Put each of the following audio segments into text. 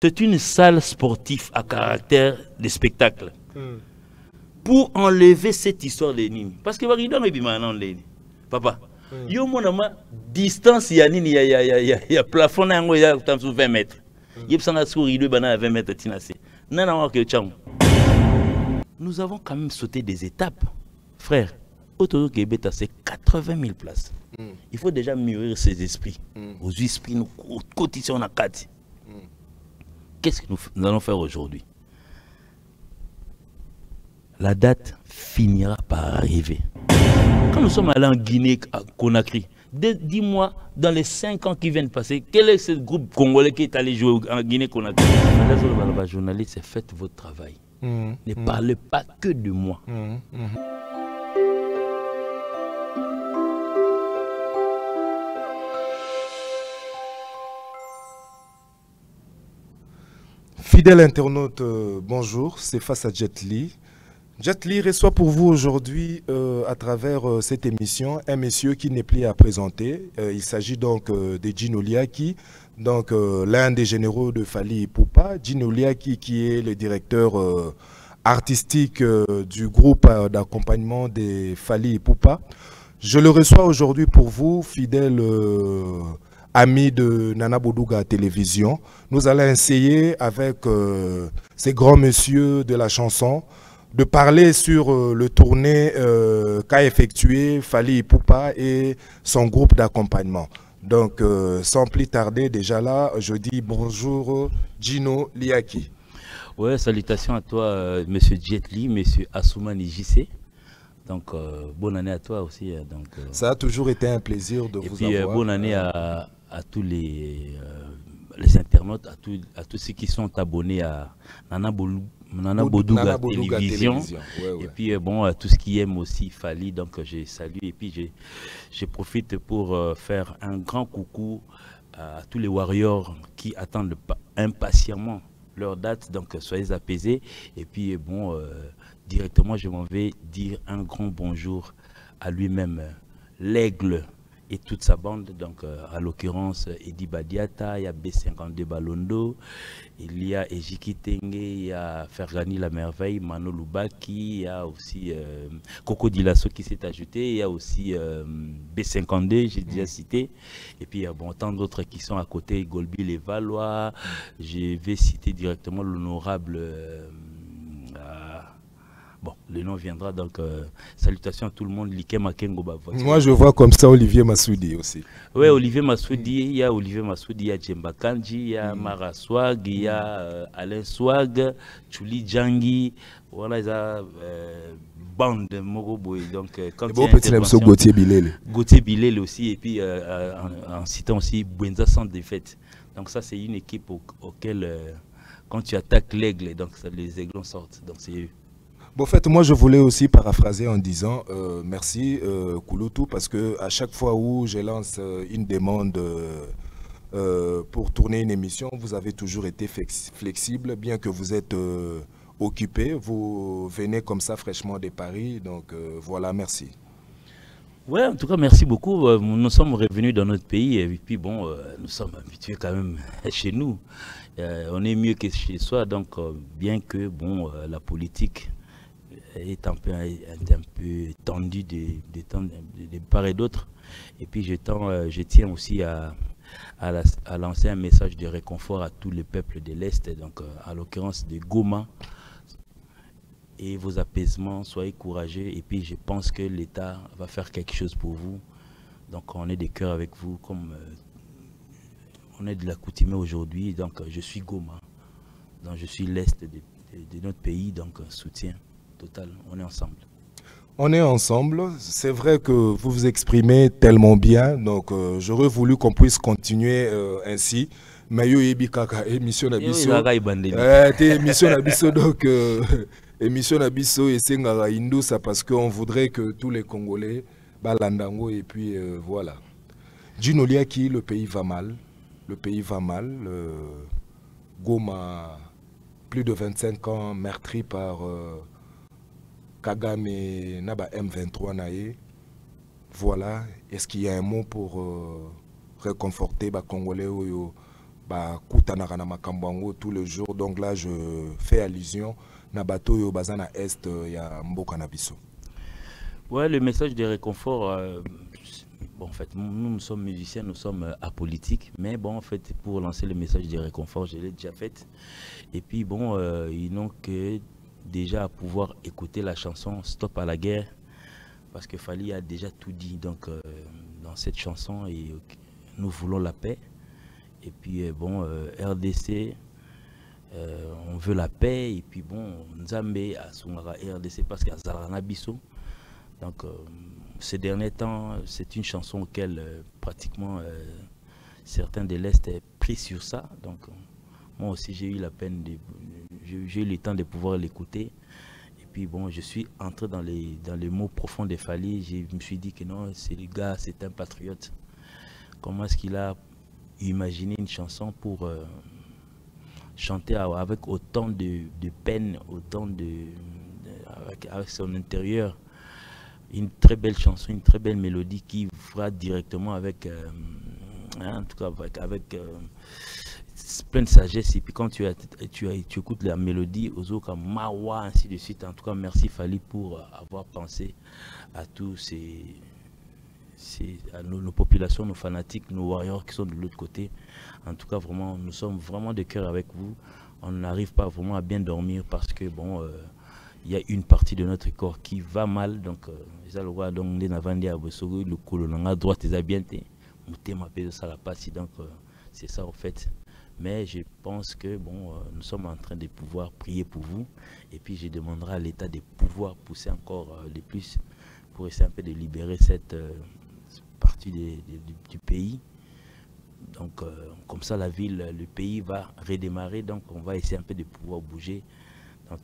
C'est une salle sportive à caractère de spectacle. Pour enlever cette histoire de Nini. Parce que papa, il y a une distance, il y a plafond, il y a 20 mètres. Il y a 20 mètres. Nous avons quand même sauté des étapes. Frère, autour de c'est 80 000 places. Il faut déjà mûrir ses esprits. Aux esprits, nous cotisons à 4. Qu'est-ce que nous allons faire aujourd'hui? La date finira par arriver. Quand nous sommes allés en Guinée, à Conakry, dis-moi, dans les 5 ans qui viennent passer, quel est ce groupe congolais qui est allé jouer en Guinée-Conakry? Journaliste, faites votre travail. Ne parlez pas que de moi. Fidèle internaute, bonjour, c'est face à Jet Li. Jet Li reçoit pour vous aujourd'hui, à travers cette émission, un monsieur qui n'est plus à présenter. Il s'agit donc de Gino Liaki, donc l'un des généraux de Fally Ipupa. Gino Liaki qui est le directeur artistique du groupe d'accompagnement des Fally Ipupa. Je le reçois aujourd'hui pour vous, fidèle ami de Nana Boudouga Télévision. Nous allons essayer avec ces grands messieurs de la chanson de parler sur le tournée qu'a effectué Fally Ipupa et son groupe d'accompagnement. Donc, sans plus tarder, déjà là, je dis bonjour Gino Liaki. Ouais, salutations à toi, monsieur Jet Li, monsieur Assoumani JC. Donc, bonne année à toi aussi. Donc, ça a toujours été un plaisir de vous avoir. Bonne année à tous les internautes, à tous ceux qui sont abonnés à Nana Boudouga Télévision. Ouais. Et puis bon, à tous qui aiment aussi Fally, donc je salue. Et puis je profite pour faire un grand coucou à tous les warriors qui attendent impatiemment leur date, donc soyez apaisés. Et puis bon, directement je m'en vais dire un grand bonjour à lui-même, l'aigle et toute sa bande, donc à l'occurrence Edi Badiata, il y a B52 Balondo, il y a Ejiki Tenge, il y a Fergani La Merveille, Mano Lubaki, il y a aussi Coco Dilasso qui s'est ajouté, il y a aussi B52, j'ai déjà cité, et puis il y a bon, tant d'autres qui sont à côté, Golby Les Valois, je vais citer directement l'honorable... Bon, le nom viendra, donc salutations à tout le monde. Moi, je vois comme ça Olivier Massoudi aussi. Oui, Olivier Massoudi, il y a Olivier Massoudi, il y a Djemba Kanji, il y a Mara Swag, il y a Alain Swag, Chuli Djangi, voilà, il y a bande de Mogoboy. Donc, quand il y a intervention, Gauthier Bilel aussi, et puis en citant aussi Bwenza sans défaite. Donc ça, c'est une équipe auquel, quand tu attaques l'aigle, donc les aiglons sortent. Donc c'est eux. Bon, en fait, moi, je voulais aussi paraphraser en disant merci Kouloutou, parce que à chaque fois où je lance une demande pour tourner une émission, vous avez toujours été flexible, bien que vous êtes occupé. Vous venez comme ça fraîchement de Paris, donc voilà, merci. Ouais, en tout cas, merci beaucoup. Nous sommes revenus dans notre pays et puis bon, nous sommes habitués quand même chez nous. On est mieux que chez soi, donc bien que bon, la politique est un peu tendu de part et d'autre. Et puis je tiens aussi à lancer un message de réconfort à tous les peuples de l'Est, donc à l'occurrence de Goma. Et vos apaisements, soyez courageux. Et puis je pense que l'État va faire quelque chose pour vous. Donc on est de cœur avec vous, comme on est de l'accoutumée aujourd'hui. Donc je suis Goma, donc je suis l'Est de notre pays, donc soutien total, on est ensemble. On est ensemble, c'est vrai que vous vous exprimez tellement bien, donc j'aurais voulu qu'on puisse continuer ainsi. Mais yo yebi kaka émission nabiso. Émission nabiso donc émission nabiso et c'est ngara indousa parce qu'on voudrait que tous les Congolais balandango et puis voilà. Gino Liaki, le pays va mal, Goma, plus de 25 ans meurtri par Kagame et Naba M23 naé. Voilà, est-ce qu'il y a un mot pour réconforter les Congolais bah kutanaka na makambo yango tous les jours. Donc là je fais allusion na bato yo bazana est ya mboka na biso. Ouais, le message de réconfort, bon, en fait, nous sommes musiciens, nous sommes apolitiques, mais bon, en fait, pour lancer le message de réconfort, je l'ai déjà fait. Et puis, bon, ils n'ont que déjà à pouvoir écouter la chanson Stop à la guerre, parce que Fally a déjà tout dit. Donc, dans cette chanson, nous voulons la paix. Et puis, bon, RDC, on veut la paix. Et puis, bon, Nzambe a son RDC parce qu'il y a Zalana Bisso. Donc, ces derniers temps, c'est une chanson auquel pratiquement certains de l'Est est pris sur ça. Donc, moi aussi, j'ai eu la peine, j'ai eu le temps de pouvoir l'écouter. Et puis, bon, je suis entré dans les mots profonds de Fally. Je me suis dit que non, c'est le gars, c'est un patriote. Comment est-ce qu'il a imaginé une chanson pour chanter avec autant de peine, autant avec son intérieur? Une très belle chanson, une très belle mélodie qui va directement avec, en tout cas avec plein de sagesse. Et puis quand tu écoutes la mélodie, Ozoka Mawa, ainsi de suite. En tout cas, merci Fally pour avoir pensé à tous à nos populations, nos fanatiques, nos warriors qui sont de l'autre côté. En tout cas, vraiment, nous sommes vraiment de cœur avec vous. On n'arrive pas vraiment à bien dormir parce que bon. Il y a une partie de notre corps qui va mal, donc le colon à droite est bien, donc c'est ça en fait. Mais je pense que bon, nous sommes en train de pouvoir prier pour vous, et puis je demanderai à l'État de pouvoir pousser encore de plus pour essayer un peu de libérer cette partie du pays. Donc comme ça la ville, le pays va redémarrer, donc on va essayer un peu de pouvoir bouger dans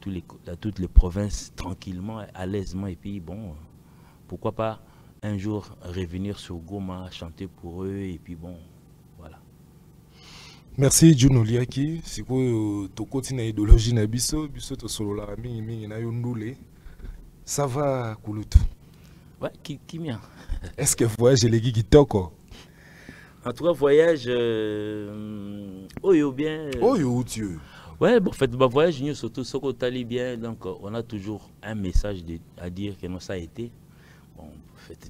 toutes les provinces tranquillement, à l'aisement. Et puis bon, pourquoi pas un jour revenir sur Goma, chanter pour eux. Et puis bon, voilà. Merci Juno Liaki. C'est quoi ton côté idéologie na biso to solo la mingi na yondule. Ça va Kulutu? Ouais, qui mien. Est-ce que voyage les qui toko? En tout cas voyage oyo bien. Oyo Dieu. Ouais, bon, en fait, le voyage, nous surtout, ce qu'on t'a bien, donc on a toujours un message à dire que non, ça a été. Bon, en fait,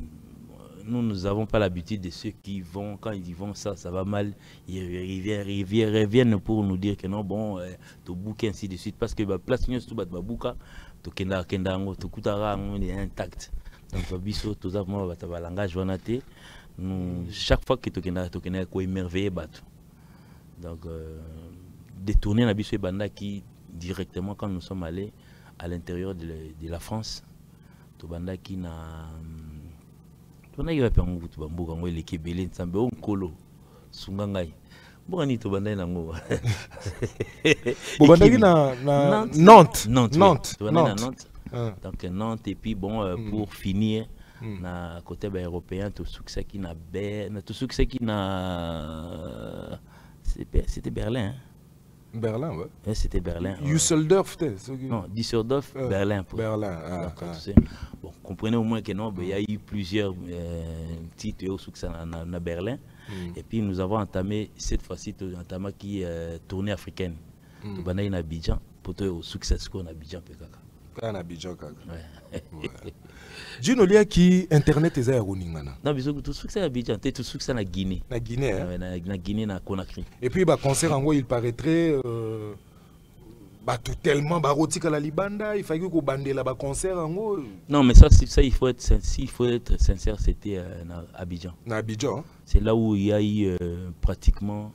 nous n'avons pas l'habitude de ceux qui vont, quand ils y vont, ça va mal, ils reviennent pour nous dire que non, bon, tu bouquet ainsi de suite, parce que la place, nous, tout le bouquet, tu kenda, tu koutara, on est intact. Donc, biso, tout ça, moi, tu as un langage, chaque fois que tu kenda, quoi émerveillé, donc, détourner la biso banda qui directement quand nous sommes allés à l'intérieur de la France, to banda qui na to na yope ngo to bambuka ngo le kebele nsambe onkolo sungangai boni to banda na ngo bo banda qui na Nantes. Donc Nantes. Et puis bon pour finir na côté européen tout succès qui na tout succès qui na c'était Berlin, hein? Berlin, ouais. C'était Berlin. Düsseldorf, non, Düsseldorf, Berlin. Berlin, bon, comprenez au moins que non, il y a eu plusieurs titres au succès à Berlin. Et puis nous avons entamé cette fois-ci qui tournée africaine. Nous avons eu Abidjan pour au succès qu'on a Abidjan. En Abidjan, Juno Liaki, Internet est à Roningana. Non, mais tout succès à Abidjan, tout succès à Guinée. Na Guinée, hein? Na Guinée, na Conakry. Et puis, bah, concert en gros, il paraîtrait. Bah, tout tellement barotique à la Libanda, il fallait qu'on bande là-bas concert en gros. Non, mais ça il faut être sincère, c'était à Abidjan. Na Abidjan. C'est là où il y a eu pratiquement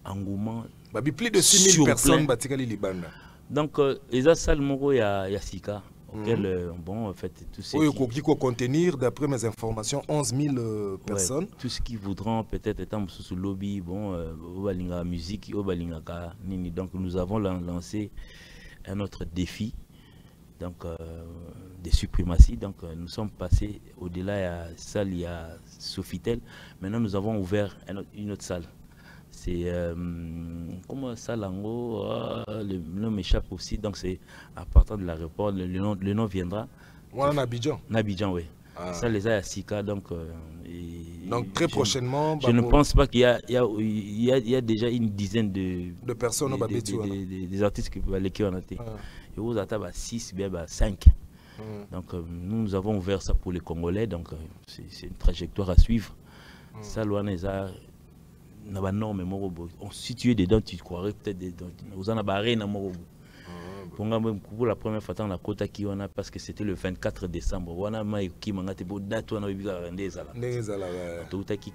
engouement. Bah, plus de 6000 personnes batika li Libanda. Donc, les salles Moro, il y a Sika. Auquel, bon, en fait, tout ce qui peut contenir, d'après mes informations, 11 000 personnes. Ouais, tout ce qui voudront peut-être être sous le lobby, bon, Obalinga musique, Obalinga nini. Donc nous avons lancé un autre défi, donc des suprématies. Donc nous sommes passés au-delà de la salle, il y a Sofitel. Maintenant nous avons ouvert une autre salle. C'est comment ça l'ango, le nom m'échappe aussi, donc c'est à partir de l'aéroport, le nom viendra. Ouais, en Abidjan. En Abidjan, oui. Ça les a à Sika, donc Donc très prochainement... Je ne pense pas qu'il y a déjà une dizaine de personnes, des artistes qui ont été. Et vous avez 6, bien 5. Donc nous avons ouvert ça pour les Congolais, donc c'est une trajectoire à suivre. Ça, on situé dedans, tu croirais peut-être aux anabarés pour la première fois, on a Kota qui on a parce que c'était le 24 décembre. On a qui m'a été date on a eu à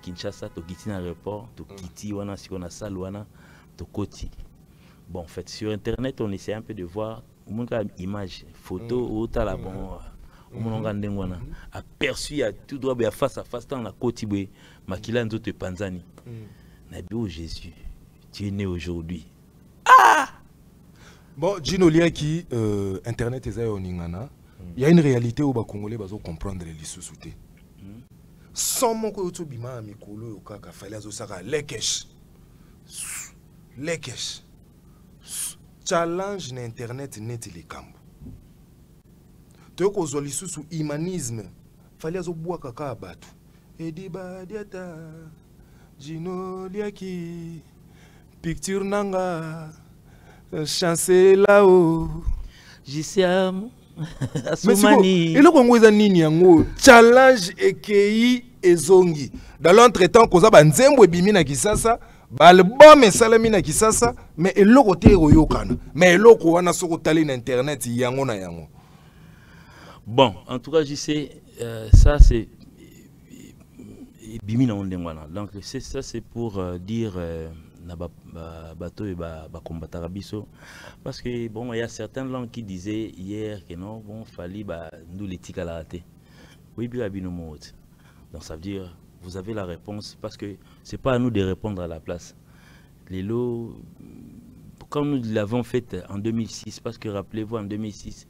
Kinshasa, to Kiti na aéroport, to Kiti on a si on a ça on to Koti. Bon, en fait sur internet, on essaie un peu de voir une image, photo ou ta la bon on a aperçu à tout droit face à face dans la Koti makila nzoto Panzani. Nabi oh Jésus, tu es né aujourd'hui. Ah! Bon, Gino Liaki, Internet est Ningana. Il y a une réalité où les Congolais vont comprendre les sous-soutés. Sans mon côté, bima mikolo okaka fallait azosaka lekesh. Lekesh. Challenge na Internet net les kambo. Toko zoli sous humanisme. Fallait azoboa kaka abatu. Ediba diata. Gino Liaki. Picture nanga. Chancé là-haut. JCM. Asumani. Et le Congo est nini yango challenge ekei ezongi. Dans l'entretemps koza ba nzembo ebimi na Kisasa, ba album esalami na Kisasa, mais eloko te oyokana. Mais eloko wana soko tali na internet yango na yango. Bon, en tout cas, je sais ça c'est ebimi na ondengwana. Donc ça c'est pour dire bateau et combattre biso parce que bon il y a certaines langues qui disaient hier que non bon fallait nous l'éthique à la rater. Oui bien donc ça veut dire vous avez la réponse parce que c'est pas à nous de répondre à la place. Les lots comme nous l'avons fait en 2006 parce que rappelez-vous en 2006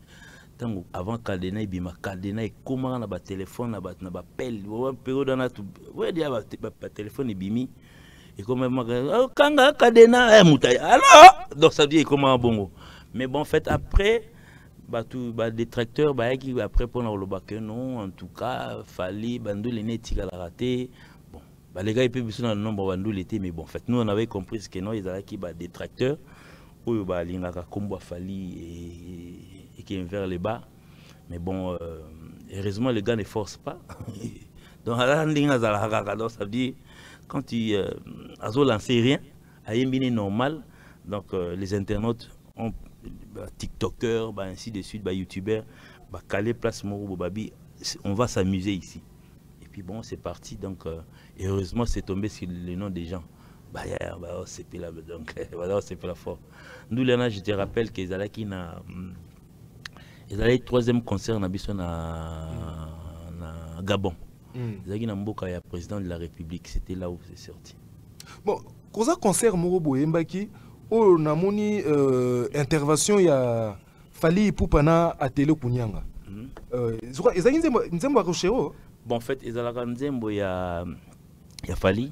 avant Caldena ibima Caldena et comment on a ba téléphone na ba appel période on a tout ouais dia ba téléphone ibimi. Et comme Kanga Kadena alors donc ça veut dire comment bongo mais bon en fait après tout détracteurs qui après pour le bac non en tout cas fallait bandou les netika la raté bon les gars ils peuvent sur le nombre bandou l'été mais bon en fait nous on avait compris que non ils avaient qui détracteurs ou lingaka combo fali et qui est vers les bas mais bon heureusement les gars ne forcent pas donc ça veut dire quand tu as lancé rien, à un normal, donc les internautes, TikTokers, ainsi de suite, YouTubers, caler place Moro Babi, on va s'amuser ici. Et puis bon, c'est parti, donc heureusement c'est tombé sur le nom des gens. C'est plus là, donc c'est plus la fort. Nous, là, je te rappelle qu'ils allaient qui na, ils allaient troisième concert na Gabon. Zagi Namboka est président de la République, c'était là où c'est sorti. Bon, quand concert Moro Boyembaki, on a moni intervention ya Fali Poupana à Télé Kunyanga. Zagi Nzembo Akoshero. Bon, en fait, ils allaient Nzembo ya Fali,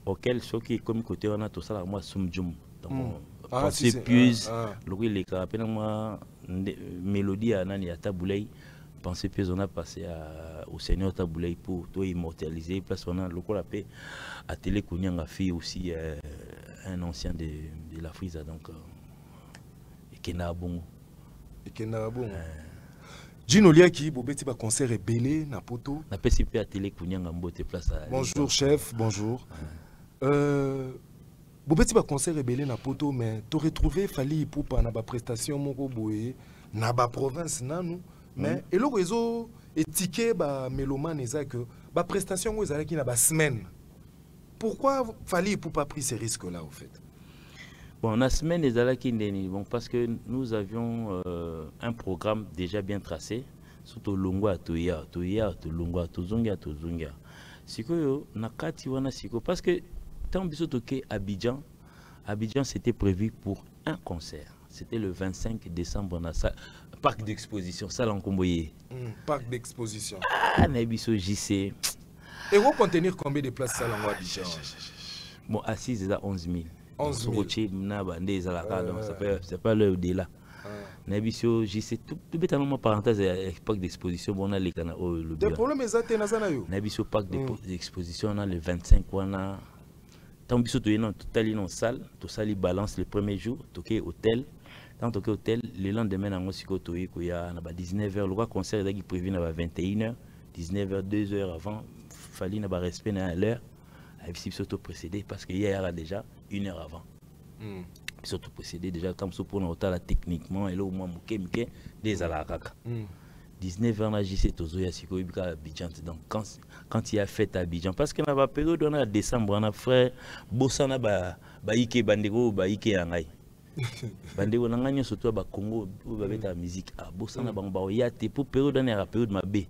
auquel ceux qui comme côté on a tout ça là moi Sumjum. Donc pensez plus, le les carapé moi mélodie à Nani à Taboulay. Pensez que on a passé au Seigneur Taboulay pour tout immortaliser. Place on a le coup appelé à Télé Kounyanga fait aussi un ancien de la Frisa donc et Kenabon. Et Kenabon. Gino Liaki, Bobeti ba concert est belé na poto. Na PCP à Télé Kounyanga mbote place. Bonjour chef, bonjour. Bobeti ba concert est belé na poto mais tu retrouvé Fali Poupa na ba prestation moko boye na ba province nanu. Mais et le réseau est ticket ba mélomane que ba prestation vous avez qui na ba semaine. Pourquoi Fali pour pas pris ces risques là au fait? Bon, la semaine des alaki bon parce que nous avions un programme déjà bien tracé surtout Longwa Toya Longwa Tozonga. Siko nakati wana siko parce que tant biso toke Abidjan c'était prévu pour un concert. C'était le 25 décembre dans la parc d'exposition, salle en Comboyé. Parc d'exposition. Ah, Nabiso JC. Et vous contenir combien de places salle en Abidjan? Bon, assise, c'est à 11 000. 11 000. Donc, c'est pas l'heure de là. Nabiso, je sais tout bêtement ma parenthèse à l'époque d'exposition, on a les canaux le des problèmes exacts na yo. Nabiso parc d'exposition on a le 25 on a tant biso to yena tout ali non salle, tout ça li balance le premier jour, toqué hôtel. Tant toqué hôtel, le lendemain na ngosiko to yi ko ya na ba 19h, le concert est prévu na ba 21h, 19h 2h avant, fallait na ba respect na l'heure. Avec biso to précédé parce que hier a déjà 1 heure avant. Surtout précédé déjà comme ça pour nous techniquement et là au moins muke des alakaka 19 ans là j'essaie toujours ya siko ibika Abidjan donc quand il a fait à Abidjan parce que na ba période on a décembre on a frère bosana ba ike bandeko ba ike yangai bandeko nanganyo surtout ba Congo ba beta musique a bosana bango ba yate pour période on a période mabe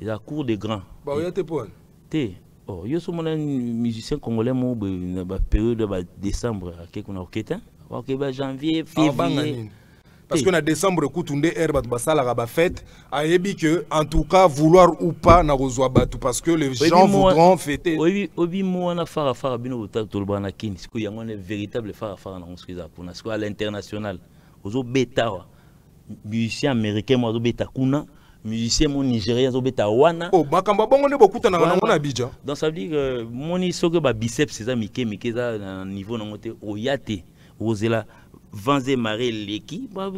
il a cours de grand ba yate pour te. Oh, je suis un musicien congolais, dans la période de décembre, janvier, février. Parce que en décembre, on a fête, en tout cas, vouloir ou pas, parce que les gens voudront fêter. Oui, moi, on a fait un véritable à l'international. Musicien américain, moi, musicien mon nigérien zo beta wana oh makamba bongo ne bokuta na ngona Abidjan donc ça veut dire que moni soke ba biceps c'est ça mike za na niveau na ngote oyate ozela vanze mare leki ba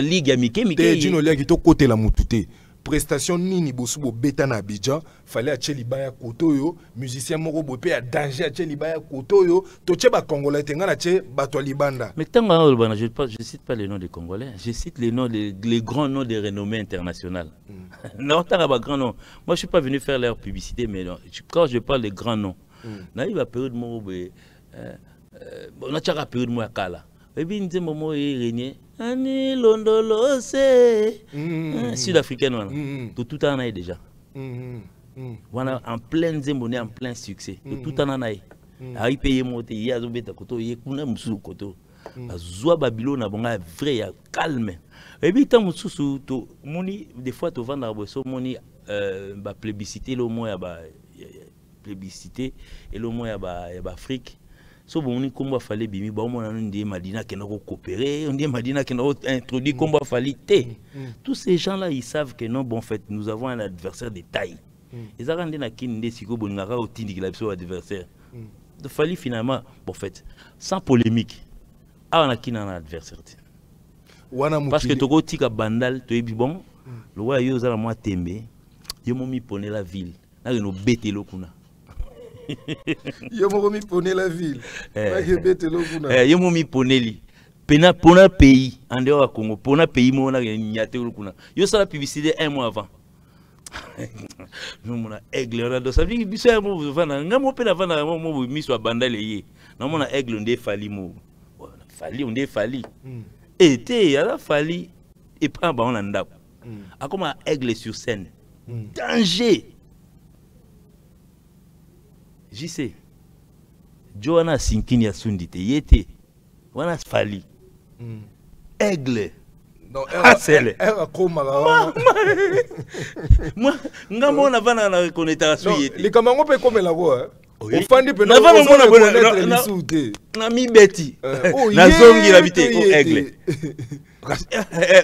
ligue mike te dino leki to côté la mutute prestation nini bosubo beta na Abidjan fallait acheter libaya kotoyo musicien moko bopé à danger acheter libaya kotoyo to cheba congolais tenga na che bato libanda mais tanga olbana je cite pas les noms des congolais, je cite les noms les grands noms de renommée internationale. Non tanga ba grand nom, moi je suis pas venu faire leur publicité mais non, quand je parle des grands noms na iba période mo on a tchaka période mo kala et bien nze momo Régnier Ani Londolo c'est sud-africaine tout en a déjà voilà en plein zémoné en plein succès tout en a a payé monter il y a zobeta koto il kuna musu koto azwa Babylone na bonga vrai ya calme et puis tant musu to moni des fois to vendre boso moni ba plébiscité le moins ya ba plébiscité et le moins ya ba Afrique. So bon ni komba fallait bimi ba on a ndé Madina qui n'a pas coopéré, on dit Madina qui n'a pas introduit komba fallait té. Tous ces gens là ils savent que non bon fait nous avons un adversaire de taille. Ils ont rendu na kinde siko boningaka au tindi la biso adversaire. De fallait finalement bon fait sans polémique. Ah on a qui un adversaire. Parce que toko tika bandal to ebi bon le roi yo za la moi tembe. Yo momi poner la ville. Na no betelo kuna. Yo mo mi poner la ville. Yo mo mi poneli. Pena pona pays en dehors à Congo, pona pays mo na nyate kuna. Yo ça la publicité 1 mois avant. Nous mona aigle on a do ça dit biso mo vana ngamo pena vana mo mi so bandale ye. Na mona aigle ndé fali mo. Fali on ndé fali. Et té ya la fali et pas ba on anda. A comme aigle sur scène. Danger. J'y sais. Johanna Sinkini a sundité. Yété. Wana fali. Aigle. Non, elle a comme moi, ngamo na vana na reconnaître yété. Les camarades peut comme la voix. Au fandi pe na vana na mi beti. Na zongi l'habité au aigle.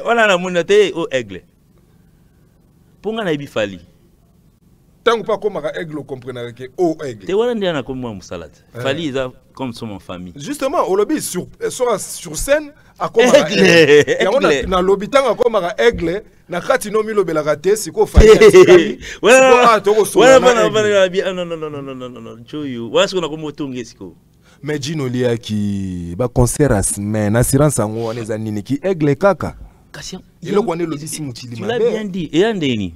Wana na monate au aigle. Ponga na ibi fali. Tant que pas comme un aigle, on comprendra que oh aigle. Tu vois, on a comme moi salade. Fali ils comme son famille. Justement, au lobby sur scène à comme aigle. Et on a dans lobby tant comme un aigle, na kati no mi lobby la raté, c'est quoi Fali. Voilà. Non. Choyo. Voilà ce qu'on a comme otonge siko. Mais Gino lia qui ba concert à semaine, assurance en on les anini qui aigle kaka. Il le connaît lobby si mutili ma. Tu l'as bien dit. Et andeni.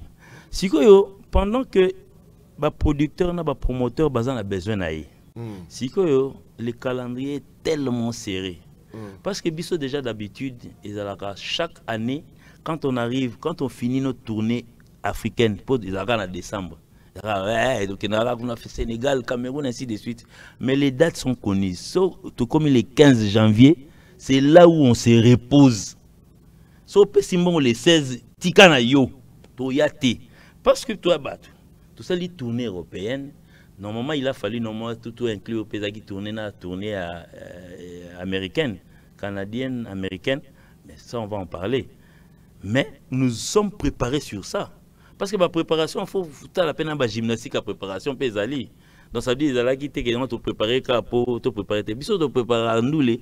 Siko yo pendant que les producteurs et les promoteurs ont besoin d'aller. Si le calendrier est tellement serré. Parce que biso déjà d'habitude, chaque année, quand on finit notre tournée africaine, ils arrivent en décembre. Donc on a fait Sénégal, Cameroun, ainsi de suite. Mais les dates sont connues. Tout comme le 15 janvier, c'est là où on se repose. Sauf que le 16, Tikana yo, Toyate. Parce que toi, tout ça, les tournées européennes, normalement, il a fallu tout inclure au pays qui tournée américaine, canadienne, américaine. Mais ça, on va en parler. Mais nous sommes préparés sur ça. Parce que la préparation, il faut la peine de gymnastique à préparation, pézali. Donc ça veut dire que nous te préparer pour te préparer. Puis te préparer nous les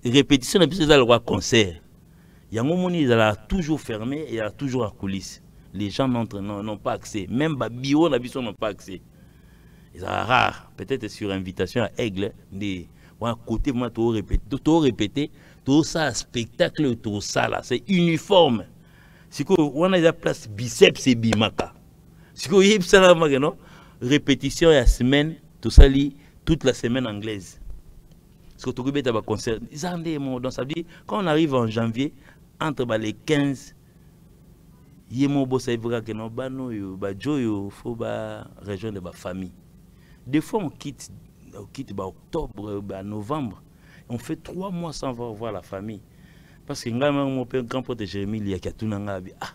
répétitions de le roi concert. Il y a un moment où il a toujours fermé et il a toujours en coulisses. Les gens n'ont pas accès. Même les bio n'ont pas accès. C'est rare. Peut-être sur invitation à Aigle, à côté, moi, tout répéter, tout ça, spectacle, tout ça là, c'est uniforme. Si on a la place biceps et bimaka. Si on a une répétition à la semaine, tout ça, toute la semaine anglaise. Si on a un concert, donc ça veut dire, quand on arrive en janvier, entre les 15, il y a un boss il faut rejoindre la famille. Des fois, on quitte octobre, novembre. On fait 3 mois sans voir la famille. Parce que mon père, grand pote Jérémy, il y a tout le monde. Ah,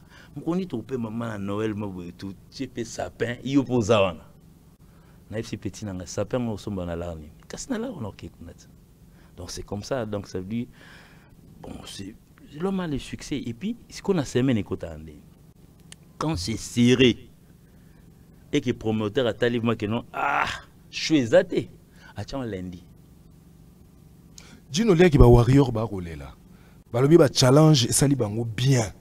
on dit que maman à Noël, tout, tu peux sapin, il y a pour ça. On ces petits sapin, on s'en va à l'arni. Qu'est-ce que on a donc c'est comme ça. Donc ça veut dire, bon, c'est l'homme a le succès. Et puis, ce qu'on a semé, quand c'est serré, et que le promoteur a talibé moi que non, ah, je suis zaté. Attends lundi. Gino Lia qui va warrior ba rolé là. Balobi ba challenge et sali bango bien.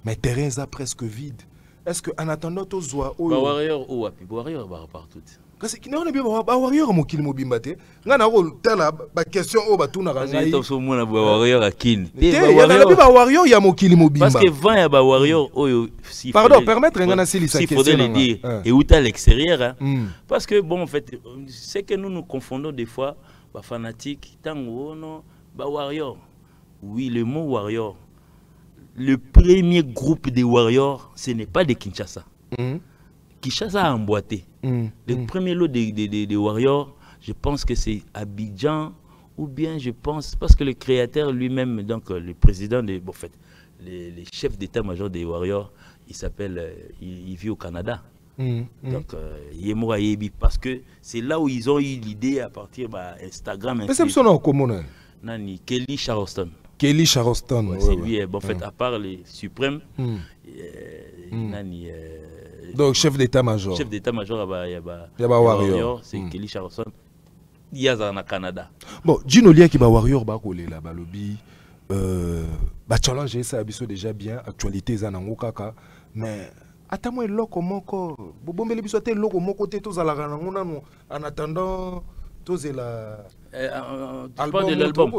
Mais terrain est presque vide. Est-ce que en attendant to zoa o warrior ou api warrior ba partout. Parce que non ba warrior mo kili mo bimbate. Nga na rôle tela ba question o ba tuna ka ngai. To so mona ba warrior akin. Ba warrior ya mo kili mo bimba. Parce que 20 ya ba warrior oyo si pardon, permettre nga na sili sa question. Il faudrait le dire et où à l'extérieur. Parce que bon en fait, c'est que nous confondons des fois ba fanatique tango no ba warrior. Oui, le mot warrior. Le premier groupe des warriors, ce n'est pas des Kinshasa. Kinshasa a emboîté. Le premier lot des warriors, je pense que c'est Abidjan, ou bien je pense, parce que le créateur lui-même, donc le président, bon, en fait, les chefs d'état-major des warriors, il s'appelle, il vit au Canada. Donc, Yemura Yebi, parce que c'est là où ils ont eu l'idée à partir d'Instagram. Mais c'est son nom commun. Nani, Kelly Charleston. Kelly Charleston. Ouais, c'est lui, bon, en fait, à part les suprêmes, donc chef d'état-major. Chef d'état-major, il y a warrior. C'est Kelly Charleston. Il y a au Canada. Bon, Gino Lia qui va warrior, là, lobby. Challenge, ça a déjà bien. Actualité, ça n'a pas. Mais attends-moi, l'oko moko. Bon, mais les bisous, t'es l'oko moko, t'es tous à la ranangona, en attendant. Album de l'album.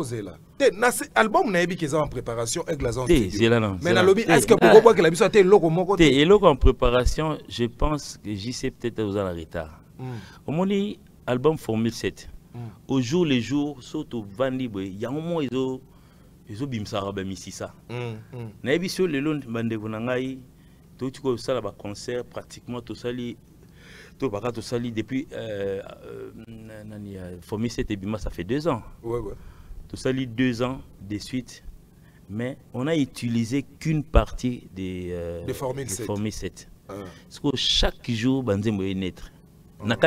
Album n'a pas en préparation avec la zone. Mais est-ce que pourquoi que la mission a été loco et loco en préparation, je pense que j'y sais peut-être aux en retard. Au moment album Formule 7. Au jour les jours, surtout Vandi, il y a un moment ils ont bimsara misisa. Na émission le long bande vonangai, tout tu ça là concert pratiquement tout ça tout sali depuis Formule 7 et Bima, ça fait 2 ans. Tout ça 2 ans de suite. Mais on a utilisé qu'une partie des Formule 7. Parce que chaque jour, Banzembo est naître. Donc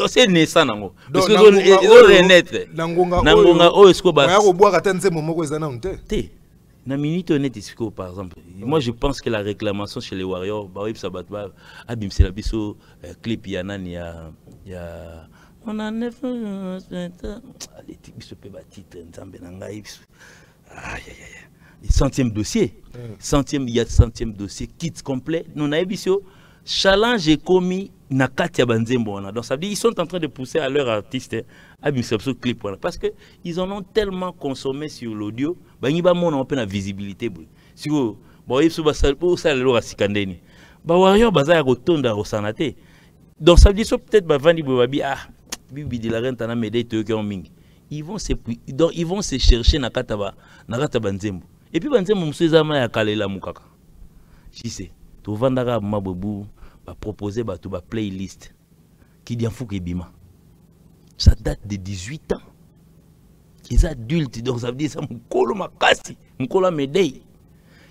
c'est naissant. Parce que ils ont naître. Nangonga, oh, est-ce que na minute honnête ici par exemple. Moi je pense que la réclamation chez les warriors, bah oui ça bat pas abim c'est la biso clip yanani ya on a 9 les biso pe ba titre nzambe na ngai le 100e dossier. Il y a 100e dossier kit complet. Non na biso challenge est commis na katia banzembo. Donc ça veut dire ils sont en train de pousser à leur artiste abim c'est clip parce que ils en ont tellement consommé sur l'audio. Ils ont une visibilité. Si vous avez une visibilité, warrior baza rotonda au sanate. Donc ça veut dire peut-être bavandi bobabi ah bibi de la rente na médaille to mingi. Ils vont se chercher na kataba nzembo. Et puis banzembo musezama ya kalela mukaka. Je sais. To vandaka mabobu ba proposer ba to ba playlist qui dit fou bima. Ça date de 18 ans. Les adultes, donc ça veut dire ça, Mkolo médaille.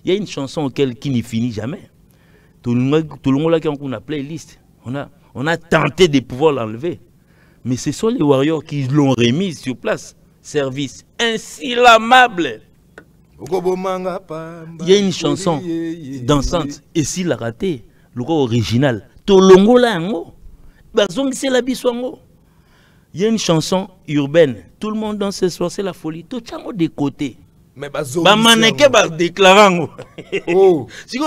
Il y a une chanson qui ne finit jamais. Tout le monde là qui a une playlist, on a tenté de pouvoir l'enlever. Mais ce sont les warriors qui l'ont remise sur place. Service insilamable. Il y a une chanson dansante, et s'il l'a raté, le gars original, Tolongo la yango, bazong c'est la biswango. Il y a une chanson urbaine, tout le monde danse ce soir, c'est la folie, tout chango de côté. Mais maneke ba déclarango. Oh. Si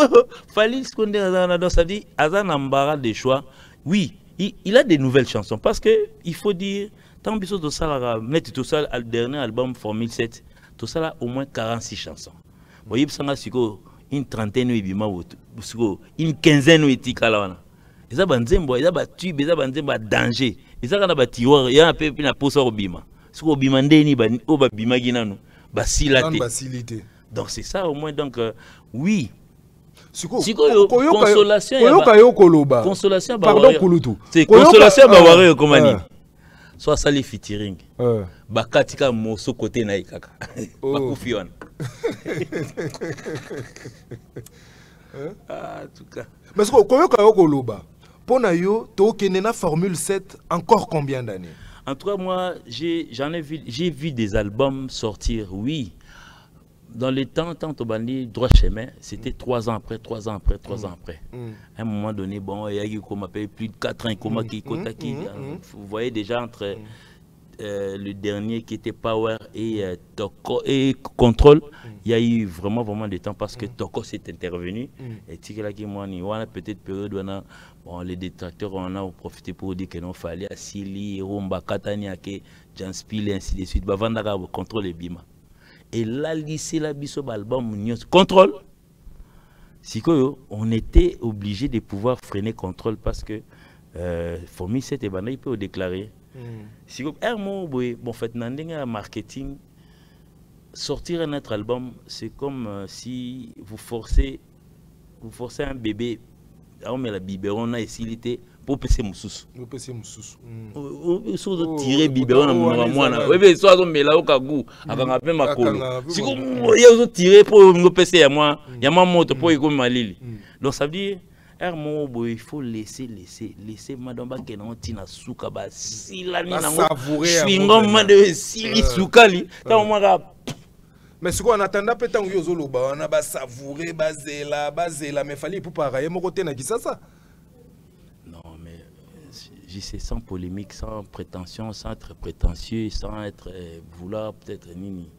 fallait ce qu'on dit dans ça dit, Azan Ambara des choix. Oui, il a des nouvelles chansons parce que il faut dire, tant biso tout ça mettre tout ça le dernier album Formule 7. Tout ça là, au moins 46 chansons. Vous voyez, une trentaine une quinzaine de titres. Ils ont des tubes, ils ont des dangers. Ils ont des tiroirs, il y a un peu de pose au bima. Ce qu'on bima ndeni ba bima ginanu, ba silate. Donc c'est ça au moins donc oui. Consolation. Consolation. Pardon Kulutu. C'est consolation ba komani. Soit sali featuring. Bakatika moso côté na ikaka. Bakufiona. Ah, en tout cas. Mais ce que koloba. Pour nayo, to kenena Formule 7 encore combien d'années? En tout cas, moi, j'ai vu des albums sortir, oui. Dans le temps, tant au bandi droit chemin, c'était 3 ans après. À un moment donné, bon, il y a eu comme plus de 4 ans, vous voyez déjà entre le dernier qui était Power et Toko et Control, il y a eu vraiment de temps parce que Toko s'est intervenu. Et Tikela qui moi, il y a peut-être période où bon, les détracteurs on a profité pour dire que non fallait Asili, Rumba, Kataniake, Janspil et ainsi de suite. Bavandaka Control et Bima. Et là, lycée la biso album Control. Si on était obligé de pouvoir freiner Control parce que Formule 7 et Bana il peut déclarer. Si bon fait un marketing sortir un autre album c'est comme si vous forcez un bébé à mettre la biberon à essilité pour passer moussous. Sur tirer biberon à moi oui mais soit mais là au kagou avant à peine ma colo. Si vous y a tirer pour me passer à moi il y a ma moto pour y comme malili. Donc ça veut dire il faut laisser madame Bakenon tina souka ba silani nango chewing-gum de sili soukali tant moi mais ce qu'on attendait peut-être que yozoloba on a ba savourer bazela mais fallait pour pareil mon côté na ça. Non mais c'est sans polémique, sans prétention, sans être prétentieux, sans être vouloir peut-être nini.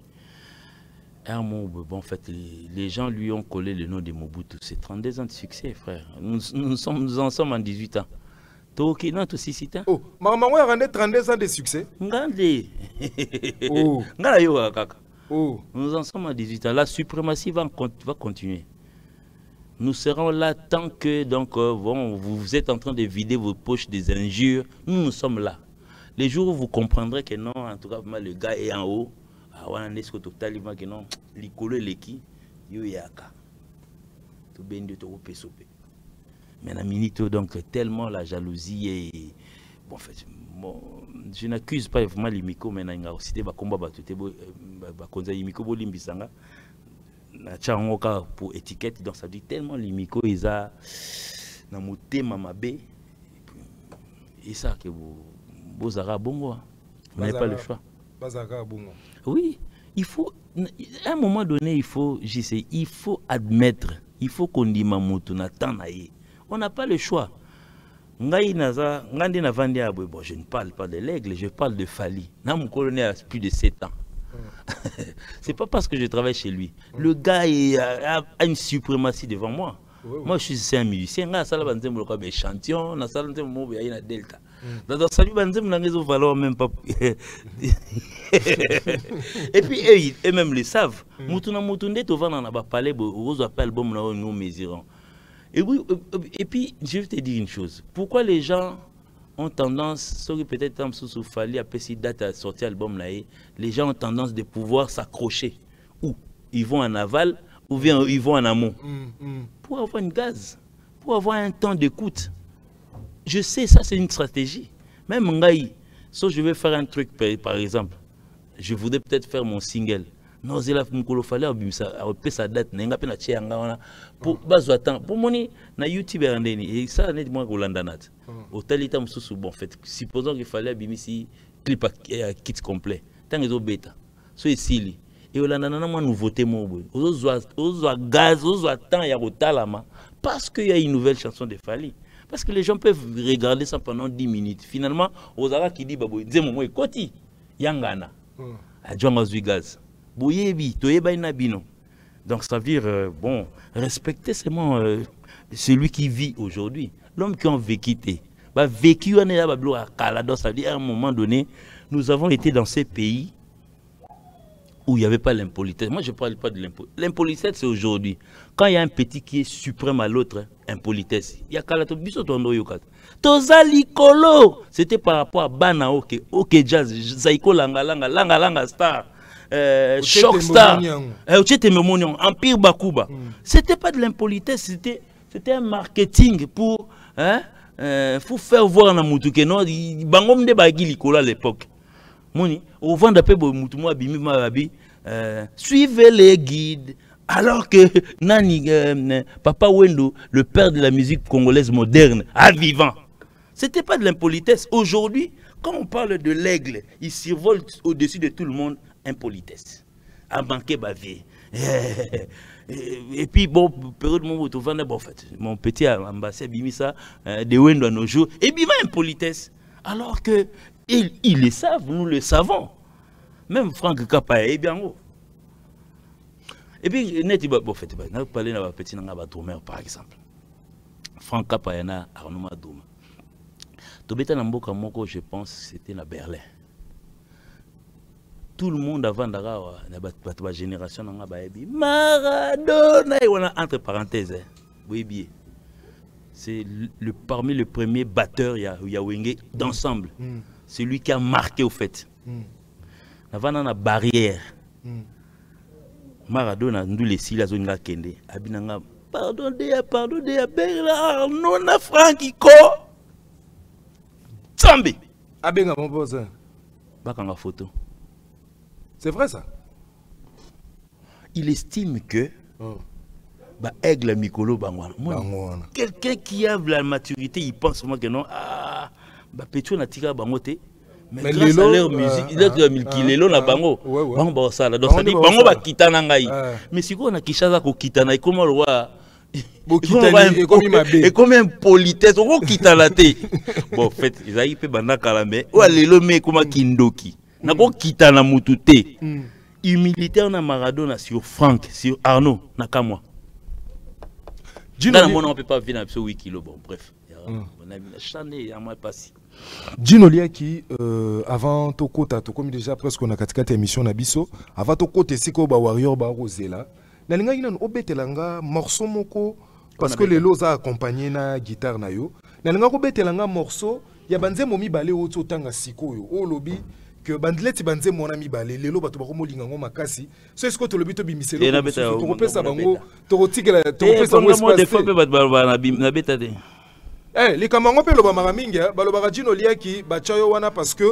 Bon, en fait, les gens lui ont collé le nom de Mobutu. C'est 32 ans de succès, frère. Nous en sommes en 18 ans. Toki, non, tout 6 ans. Oh, maman, on a rendu 32 ans de succès. Ngande. Oh. Oh. Nous en sommes en 18 ans. La suprématie va continuer. Nous serons là tant que donc, bon, vous êtes en train de vider vos poches des injures. Nous sommes là. Les jours où vous comprendrez que non, en tout cas, le gars est en haut. On est sur total que non l'icolo leki yo yaka to bende to pesope mais la minute donc tellement la jalousie et bon en fait bon, je n'accuse pas vraiment les micos mais na cité ba combat ba tuté ba konza micos bo limbisanga na changoka pour étiquette donc ça dit tellement les micos ils a na motema mabe et ça que vous zara bongo vous n'avez pas le choix. Oui, il faut, à un moment donné, il faut admettre, il faut qu'on dise on n'a pas le choix. Bon, je ne parle pas de l'aigle, je parle de Fali. Mon colonel a plus de 7 ans. C'est pas parce que je travaille chez lui. Le gars a une suprématie devant moi. Moi, je suis un musicien. Je suis un chantion, je suis un delta. Dans salut banzem valeur même pas. Et puis eux même le savent. Mutuna mutunde to vana na ba parler aux album na nous mesurons. Et oui et puis je vais te dire une chose. Pourquoi les gens ont tendance peut-être comme sous Fali à passer date à sortir album là les gens ont tendance de pouvoir s'accrocher ou ils vont en aval ou bien ils vont en amont. Pour avoir une gaz, pour avoir un temps d'écoute. Je sais, ça c'est une stratégie. Même Ngaï, si je vais faire un truc, par exemple, je voudrais peut-être faire mon single. Non, c'est là que je fallait appeler sa date. Pour moi, na YouTube et ça n'est moi Golandanat. Au tel état bon fait. Supposons qu'il fallait abîmer si clip kit complet. Tant que bêta. So silly. et on a une nouveauté on gaz on temps ya rotalama parce qu'il y a une nouvelle chanson de Fally. Parce que les gens peuvent regarder ça pendant 10 minutes. Finalement, Ozara qui dit babo zemomo ekoti yangana. Adjonga zui gaz. Boyebi toyeba ina bino. Donc ça veut dire bon, respecter seulement celui qui vit aujourd'hui, l'homme qui a vécu. Bah vécu on est là bablo à Calado, ça veut dire à un moment donné, nous avons été dans ces pays où il n'y avait pas l'impolitesse. Moi je ne parle pas de l'impolitesse. L'impolitesse c'est aujourd'hui. Quand il y a un petit qui est suprême à l'autre, impolitesse. Il y a Kalato biso tondo yokat. Tozali kolo. C'était par rapport à Bana OK Jazz, Zaiko langa star. Shock Star, Empire Bakuba. C'était pas de l'impolitesse, c'était un marketing pour faire voir na mutu que non bangom de bagi likola à l'époque. Moni, au vent d'après mutu mo abimi mababi suivez les guides. Alors que Nani Papa Wendo, le père de la musique congolaise moderne, à vivant. C'était pas de l'impolitesse. Aujourd'hui, quand on parle de l'aigle, il survole au-dessus de tout le monde. Impolitesse. À banquer bavier. Et puis, bon, période où en fait, mon petit ambassadeur Bimisa, de Wendo à nos jours, et bima impolitesse. Alors que ils le savent, nous le savons. Même Franck Kappa est bien haut. Et puis, net, bon, fait, on a parlé de petit Nanga par exemple. Franck Kappa et Arnaud Madouma. Tobeta Namboka Moko, je pense, c'était à Berlin. Tout le monde avant la génération Maradona, entre parenthèses, oui, c'est parmi les premiers batteurs Yawenge d'ensemble. C'est lui qui a marqué au fait. Avant la barrière. Maradona, nous les six la zone la kende. Abinanga, pardon de Berlin, non na Frankico. Zambi. Abenga mon boss. Bakanga photo. C'est vrai ça? Il estime que aigle Mikolo Bangwana. Quelqu'un qui a la maturité, il pense moi que non. Ah, Petro n'a tiré Bangote. Mais grâce à leur musique, il a dit na Bango. Bango ça. Donc ça dit Bango va quitter Nangaï. Mais si on a Kishaza ko kitana, comment le roi? Et comme un politesse, on quitte la tête. Bon, en fait, ils ont fait Banakala, mais ou allez le mec comme Kindoki. Nako kita na mutute. Humilité on a Maradona sur Franck, sur Arnaud, nakamwa. Dans le monde on peut pas vivre sur 8 kilos, bon bref. On a chané à moi passé. Gino Liaki avant tokota comme déjà presque on a 4 émissions na biso, avant tokota siko ba warrior ba rosela. Na linga ina obetelanga morceau moko parce que les lots a accompagné na guitare na yo. Na linga obetelanga morceau ya banze momi balé oto tanga sikoyo. O lobi que bandleti banze mona mi balé lelo bato bako molinga ngo makasi. So est-ce que to lobi to bimiselo to kopesa bango to rotikela to kopesa ngo espace. Des fois pe bato na beta de. Les kamango pe loba maramingi ba loba Gino Liaki ba chayo wana parce que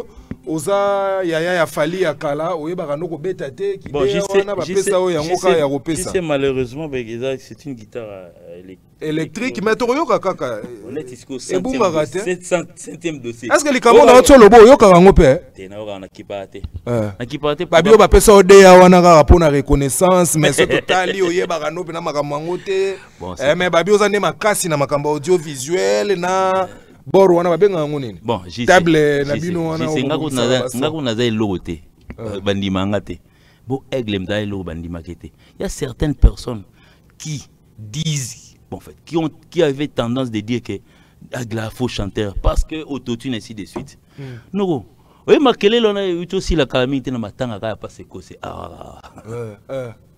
oza ya Fally ya kala oyeba no ko beta te ki wana ba pesa o yango ka ya kopesa. C'est malheureusement c'est une guitare électrique mais to yoka kaka. On est jusqu'au 7e dossier. Est-ce que les kamango na tso lobo yoka ngo pe? Te na oka na kipate. Na kipate ba bio ba pesa o de ya wana ka pour na reconnaissance mais c'est totali oyeba no pe na makambo te. Mais ba bio za ne makasi na makambo audiovisuel na boro wana babenga ngonini. Bon, table na bino wana ngako na za logote bandima ngate. Bo aigle mda lo bandima kete. Il y a certaines personnes qui disent en fait qui avaient tendance de dire que Agla faux chanteur parce que autotune ainsi de suite. Non. Oui, makele lona aussi la calamité na matanga ka pas ko c'est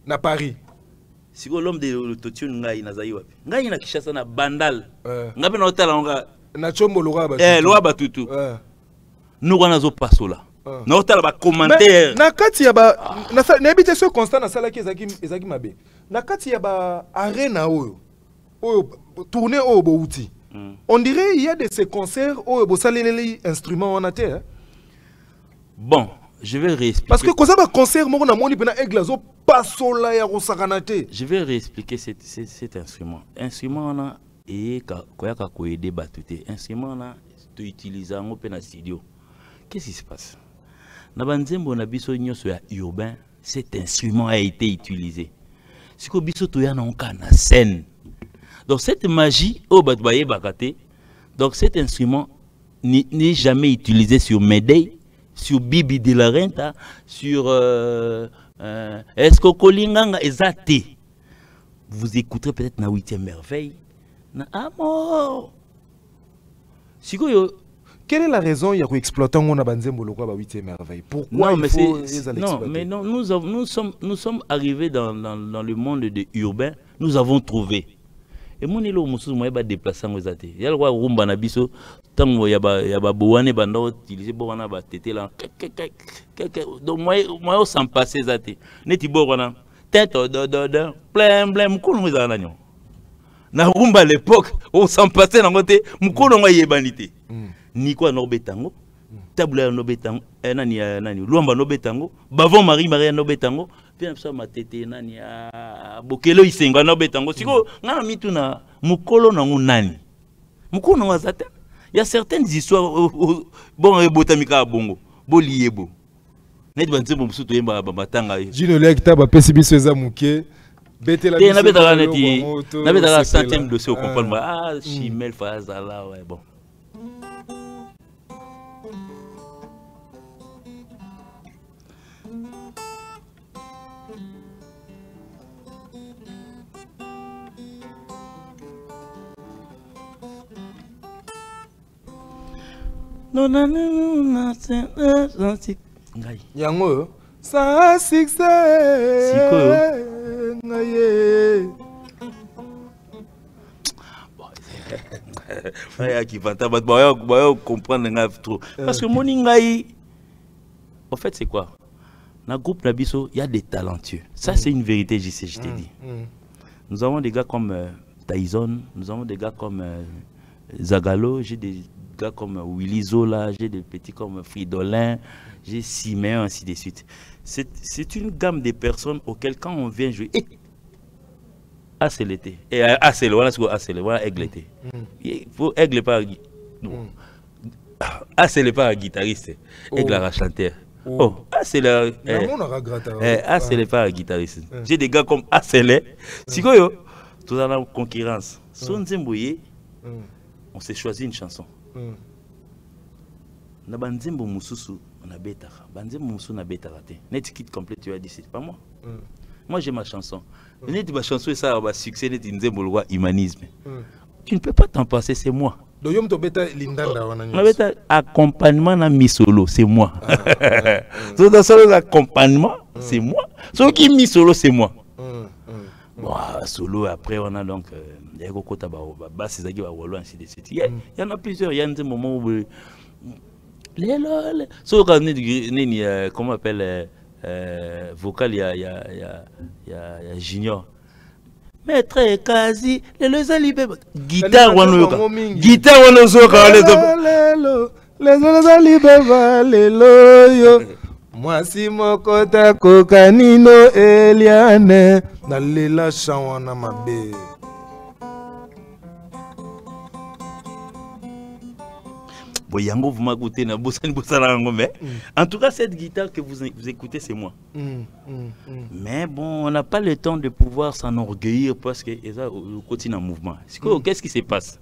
na Paris. Si l'homme de l'autotune ngai na zayi wapi. Ngai na Kishasa na bandal. Ngabe na hôtel nga na chombo loa ba loa batutu nous on a zo pasola na hôtel ba commentaire na kati ya ba na habite ce constat na sala ki ezaki mabe na kati ya ba arena oyo tourner oyo bo outil on dirait il y a de ces concerts oyo bo saleleli instrument on a terre. Bon, je vais réexpliquer parce que quand ça va concert moko na moni pena aigle zo pasola ya ko sakanate. Je vais réexpliquer cet instrument on a et koyaka ko aider batute instrument na to utiliser en open studio. Qu'est-ce qui se passe na banzembo na biso nyoso ya urbain cet instrument a été utilisé. C'est que biso to ya na na scène. Donc cette magie au batbaye bakate. Donc cet instrument n'est jamais utilisé sur Médée, sur Bibi de la Renta, sur Esco Kolinganga Ezate. Vous écouterez peut-être na 8e merveille. Na amour. Quelle est la raison il y a exploité on a banzembo le quoi 8e merveille? Pourquoi non, il faut non, mais non, nous sommes arrivés dans le monde de urbain, nous avons trouvé. Et mon ilo musu moi ba déplacer ngo zate. Ya lwa rumba na biso tango ya ba boane banda utiliser boana ba tété là. Donc moi sans passer zate. Neti boana tête de plein mukulu ngo zana nyo. Na rumba à l'époque, on s'en passait dans côté mukulu ngo yebanité. Ni quoi no betango. Tabula no betango, nani luamba no betango, bavon Marie no betango. Bien ça ma tété nani a bokelo isenga no betango siko ngana mituna mukolo na nani mukolo na zata. Il y a certaines histoires bon botamika bongo boliebo net banze bomsu to yemba batanga jino lekta ba pesibiso eza muke betela biso na betala neti na betala 100e dossier au comprendre ah chimel fazala ouais bon. Non, c'est Yango, ça succès. Parce que mon ingaï, en fait, c'est quoi? Dans le groupe Nabiso, il y a des talentueux. Ça, c'est une vérité, je t'ai dit. Nous avons des gars comme Tyson, nous avons des gars comme Zagalo, j'ai des gars comme Willy Zola, j'ai des petits comme Fridolin, j'ai Siméon, ainsi de suite. C'est une gamme de personnes auxquelles quand on vient jouer, c'est l'été. Et c'est le, voilà aigle l'été. Il faut aigle pas c'est le pas guitariste, aigle à chanteur. Oh, c'est le c'est le pas guitariste. J'ai des gars comme Asele. Si quoi yo, tout dans la concurrence. Son Zembouye, on s'est choisi une chanson. Na banzembo mususu on a betara banzembo mususu na betara te net kit complet tu as dit c'est pas moi. Moi j'ai ma chanson. Net ma chanson ça va succès net nzembo le humanisme. Tu ne peux pas t'en passer, c'est moi. Do yom to beta lindanda wana nyos. Na beta accompagnement na mi solo, c'est moi. So dans solo accompagnement, c'est moi. So qui mi solo c'est moi. Bon, solo après on a donc il y en a plusieurs. Il y a un moment où comment on appelle vocal, il y a Junior. Maître Kazi, les alibés. Guitare, guitare, les alibés, moi si mokota kokanino Eliane, nalela shawana mabe. Boyango, vous m'écoutez, en tout cas, cette guitare que vous écoutez, c'est moi. Mais bon, on n'a pas le temps de pouvoir s'enorgueillir parce que ça continue en mouvement. Qu'est-ce qui se passe?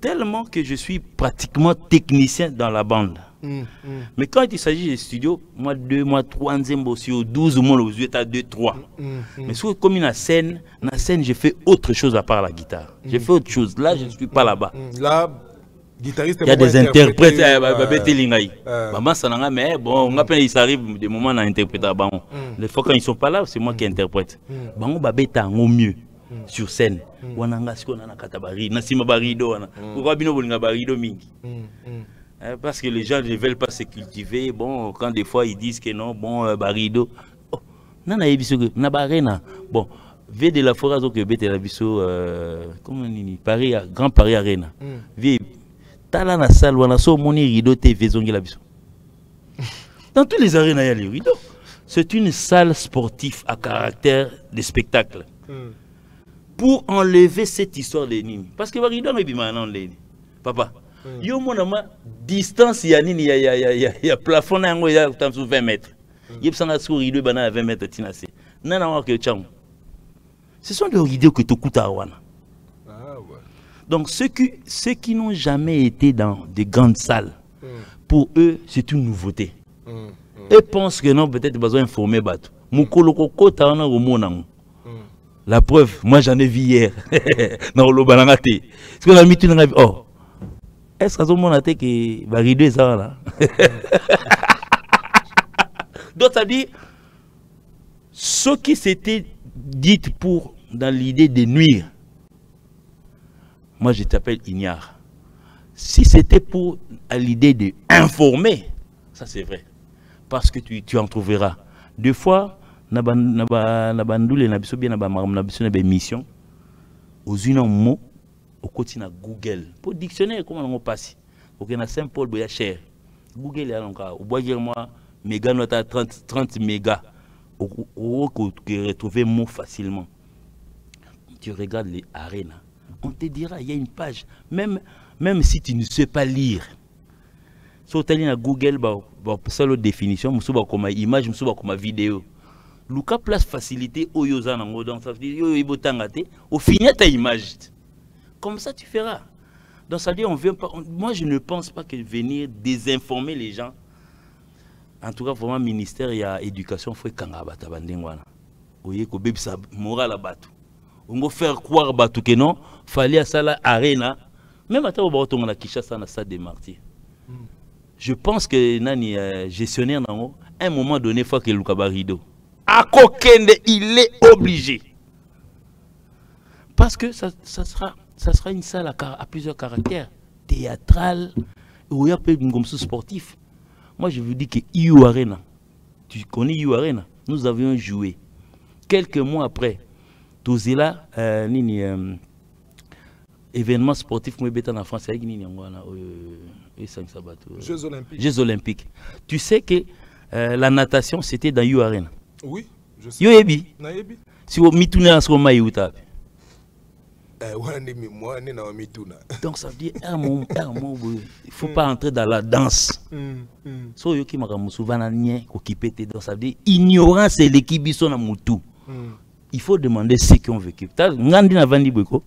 Tellement que je suis pratiquement technicien dans la bande. Mais quand il s'agit de studio, moi 2 mois, 3 ans, sur 12 mois, aux yeux, 2, 3. Mais comme une scène, je fais autre chose à part la guitare. Je fais autre chose. Là, je ne suis pas là-bas. Là, guitariste, il y a des interprètes. Mais bon, il s'arrive des moments à interpréter. Les fois quand ils ne sont pas là, c'est moi qui interprète. Bon, au mieux. Sur scène, parce que les gens ne veulent pas se cultiver. Bon, quand des fois ils disent que non, bon, barido. Bon, V de la forêt que bête la biso, comment on dit, Paris, Grand Paris Arena. Tala na salle, on a so moni rideau TV zongi la biso. Dans tous les arénas, il y a les rideaux. C'est une salle sportive à caractère de spectacle. Pour enlever cette histoire de Nini. Parce que rideau est bien papa. Yo mon ama distance il y a plafond il y a 20 mètres. Yep sanga sur rideau bana 20 mètres tinasé. Nana wa que cham. Ce sont des rideaux que tu coûtes à wana. Ah ouais. Donc ceux qui n'ont jamais été dans des grandes salles, pour eux c'est une nouveauté. Eux pensent que non, peut-être besoin d'informer bateau. Mukoloko ta wana romonang. La preuve, moi j'en ai vu hier. Non, le balangate. Est-ce qu'on a mis tout dans la vie? Oh, est-ce que mon athée qui va rideau ça là? Donc ça dit, ce qui s'était dit pour dans l'idée de nuire, moi je t'appelle ignare. Si c'était pour à l'idée de informer, ça c'est vrai, parce que tu en trouveras. Deux fois. Na bandule na biso bien na biso na mission aux une mot au quotidien Google pour dictionnaire comment on passe OK na Saint-Paul boya cher Google là donc au bois moi méga nota 30 mégas au que retrouver mot facilement. Tu regardes les arénas, on te dira il y a une page même si tu ne sais pas lire. So tu na Google ba ça la définition musuba comme image musuba comme vidéo. Luka place facilité au yozanango donc ça veut dire yo ibotangate au final ta image. Comme ça tu feras. Donc ça veut dire on vient pas moi je ne pense pas que venir désinformer les gens. En tout cas vraiment ministère il y a éducation faut kanga bata bandengwana. Oye ko bebisa moral batu. On va faire croire batu que non, fallait à ça la arena même à au bato na Kinshasa na stade des Martyrs. Je pense que nani gestionnaire nango à un moment donné faut que Luka Barido à Kokende, il est obligé. Parce que ça sera une salle à plusieurs caractères. Théâtrale, ou il y a peu de sportif. Moi, je vous dis que IU Arena, tu connais IU Arena, nous avions joué. Quelques mois après, Tozela, événement sportif, moi, en France, Jeux Olympiques. Tu sais que la natation, c'était dans IU Arena. Oui, je sais. Yoebi. Si vous mituna en ce moment, il donc ça veut dire il faut pas entrer dans la danse. So yoki makamusuvana nye kokipete donc ça veut dire ignorance et l'équipe na mutu. Il faut demander ce qu'on veut. Ngandi na vandi bweko.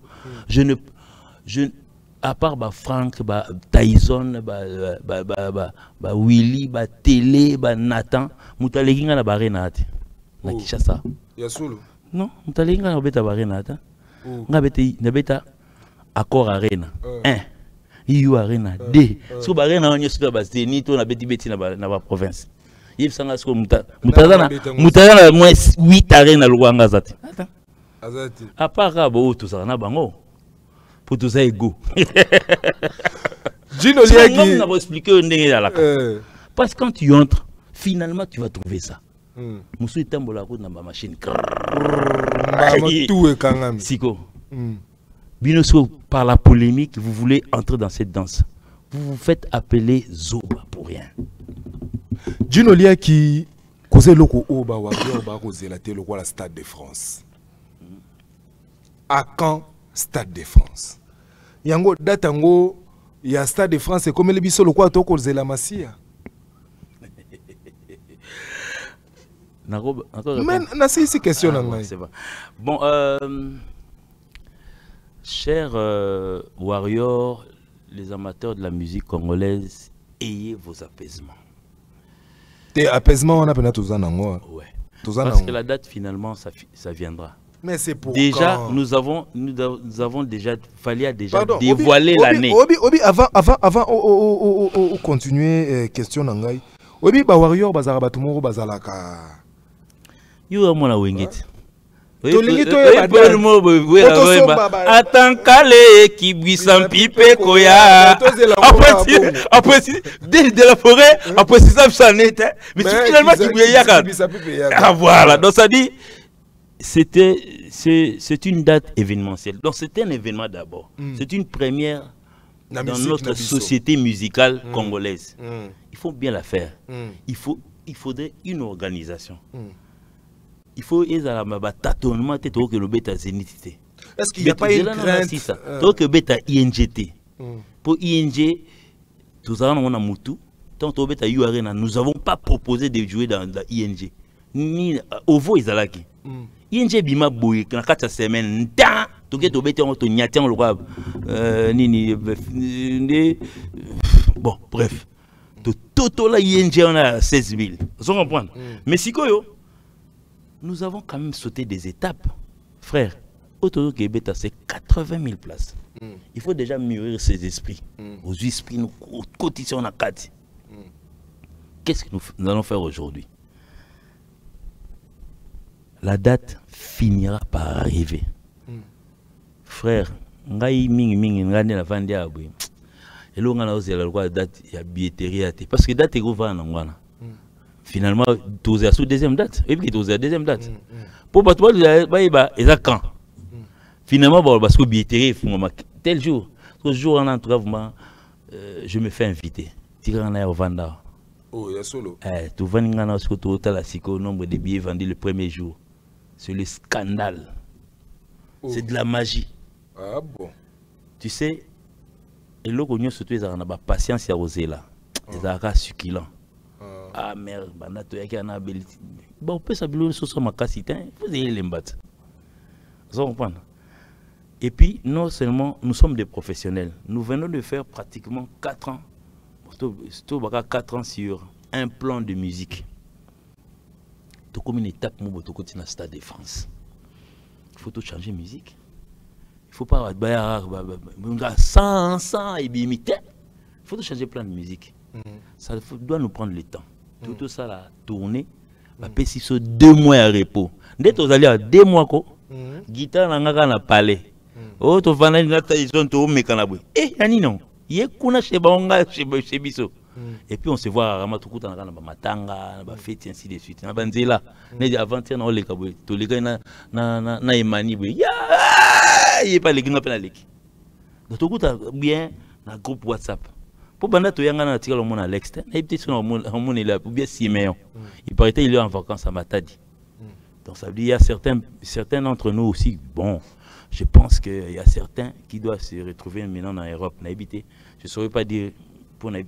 Je à part Franck, Tyson, Willy, Télé, Nathan, mutaleki na barena ati. Na Kinshasa. Yasulu. Non, mutaleki na beta barena ati. Na beta accord arena. 1. IU arena 2. So barena onye suka baseni to na beti na ba province. Yeb sanga sko mutazana moins 8 arena luanga zati. Azati. À part bo tout ça na bango. Pour tout ça ego. Gino Liaki. On va expliquer parce que quand tu entres, finalement tu vas trouver ça. Moussou tambola route dans ma machine. Tout est kangam. Siko. Binoso par la polémique, vous voulez entrer dans cette danse. Vous vous faites appeler Zoba pour rien. Gino Liaki cause loko oba wa ba cause la télé la Stade de France. À quand Stade de France. Yango datango ya Stade de France comme le biso le quoi to cause la masia. Mais c'est ici question c'est bon. Bon chers warriors, les amateurs de la musique congolaise, ayez vos apaisements. Tes apaisements on a peine tous en ango. Ouais. Parce que la date finalement ça viendra. Mais c'est pour déjà quand? nous avons déjà dévoilé l'année. Obi avant continuer question nangai. Obi ba warrior bazara batumoro bazalaka. Yo mona wengeti. Attends calé qui buisson pipe koya. Après de la forêt après ça ça n'était mais finalement qui bouillaka. Ah voilà donc ça dit c'est une date événementielle. Donc c'est un événement d'abord. C'est une première dans notre société musicale congolaise. Il faut bien la faire. Il faudrait une organisation. Il faut tâtonnement que le bêta zénithité. Est-ce qu'il n'y a pas une crainte donc bêta INGT. Pour ING, tout ça on a mutu, tant que URN, nous n'avons pas proposé de jouer dans la ING. Ni Ovo Izalaki. ING Bima Boy, dans 4 semaines, bon, bref. Tout la ING, on a 16 000. Vous comprenez? Mais si nous avons quand même sauté des étapes, frère. Autour de Québec, c'est 80 000 places. Il faut déjà mûrir ses esprits. Aux esprits, nous cotisons à 4. Qu'est-ce que nous allons faire aujourd'hui? La date finira par arriver. Frère, ngai mingi ngane la vandi abwe. Elo ngana ozela kwa date ya billetterie ate parce que date ego va na ngwana. Finalement toza sous deuxième date, et puis toza deuxième date. Pour battre ba eza quand. Finalement bon parce que billetterie fuma tel jour. Ce jour en tout cas vraiment je me fais inviter. Tirana au vanda. Oh, il y a solo. Tu vas ngana ce que tu la siko nombre de billets vendus le premier jour. C'est le scandale. C'est de la magie. Ah bon. Tu sais, et là, on a surtout les patience à oser là. Les arats succulents. Ah merde, banato yaki ana beliti. Bon, on peut s'habiller sur ma cassite. Vous avez les mbattes. Vous comprenez? Et puis, non seulement nous sommes des professionnels, nous venons de faire pratiquement 4 ans. 4 ans sur un plan de musique. Tout comme une étape dans le Stade de France. Il faut tout changer de musique. Il ne faut pas sans imiter. Il faut tout changer plein de musique. Ça doit nous prendre le temps. Tout ça, la tournée, va passer sur 2 mois à repos. Dès que vous allez à 2 mois, guitare na palais. Oh, tu vas aller dans ils ont tout mécanabou. Eh, yani non. Yé kuna chez Bonga chez Biso. Et puis on se voit à Ramatukuta na matanga, na fête ainsi de suite. Na banzela, né avant-hier na ole kabwe. To les gars na Emani bwe. Ya, il pas les gars na leki. Donc tokuta bien na groupe WhatsApp. Pour banda to yanga na tika le monde à l'extérieur. Et puis sur on est là pour bien Siméon. Il paraît il est en vacances à Matadi. Donc ça veut dire il y a certains d'entre nous aussi bon. Je pense qu'il y a certains qui doivent se retrouver maintenant en Europe. Je ne saurais pas dire pour les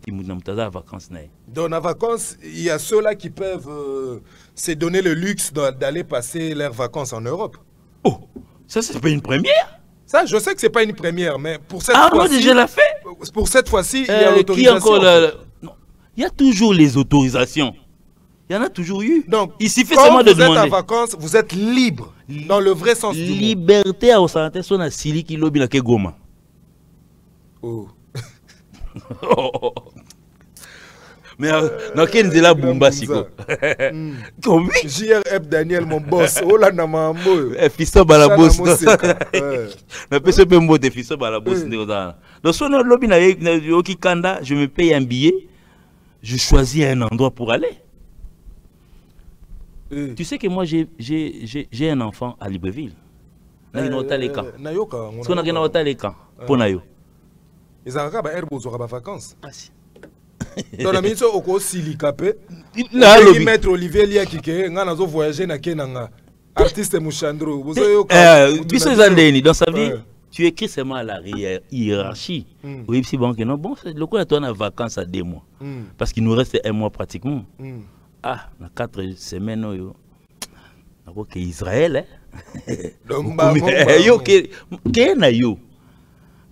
vacances. Dans les vacances, il y a ceux-là qui peuvent se donner le luxe d'aller passer leurs vacances en Europe. Oh, ça c'est pas une première. Ça, je sais que c'est pas une première, mais pour cette fois-ci... Ah, moi déjà l'a fait. Pour cette fois-ci, il y a l'autorisation. Non, il y a toujours les autorisations. Il y en a toujours eu. Donc, il suffit seulement de demander. Vous êtes en vacances, vous êtes libre, dans le vrai sens du mot. Liberté à Osante, son a Sili qui lobby la Kegoma. Oh. Mais dans quel est la bomba siko? Comme JRF Daniel, mon boss. Oh là, na mambo. Fisto balabos. Mais peut-être peu mot de fisto balabos. Donc, son lobby na yoki kanda, je me paye un billet, je choisis un endroit pour aller. Tu sais que moi j'ai un enfant à Libreville. Parce qu'on a un hôtel et camp pour Nayo. Ils ont des vacances. Ah si. Dans la minute au cours silicapé. Maître Olivier Liakike, on a voyagé na Kenanga. Artiste Mouchandro. Donc ça veut dire tu écris seulement à la hiérarchie. Oui, si bon que non, bon, le coup là tu as vacances à 2 mois. Parce qu'il nous reste 1 mois pratiquement. Ah, dans 4 semaines, on a Israël. Yo,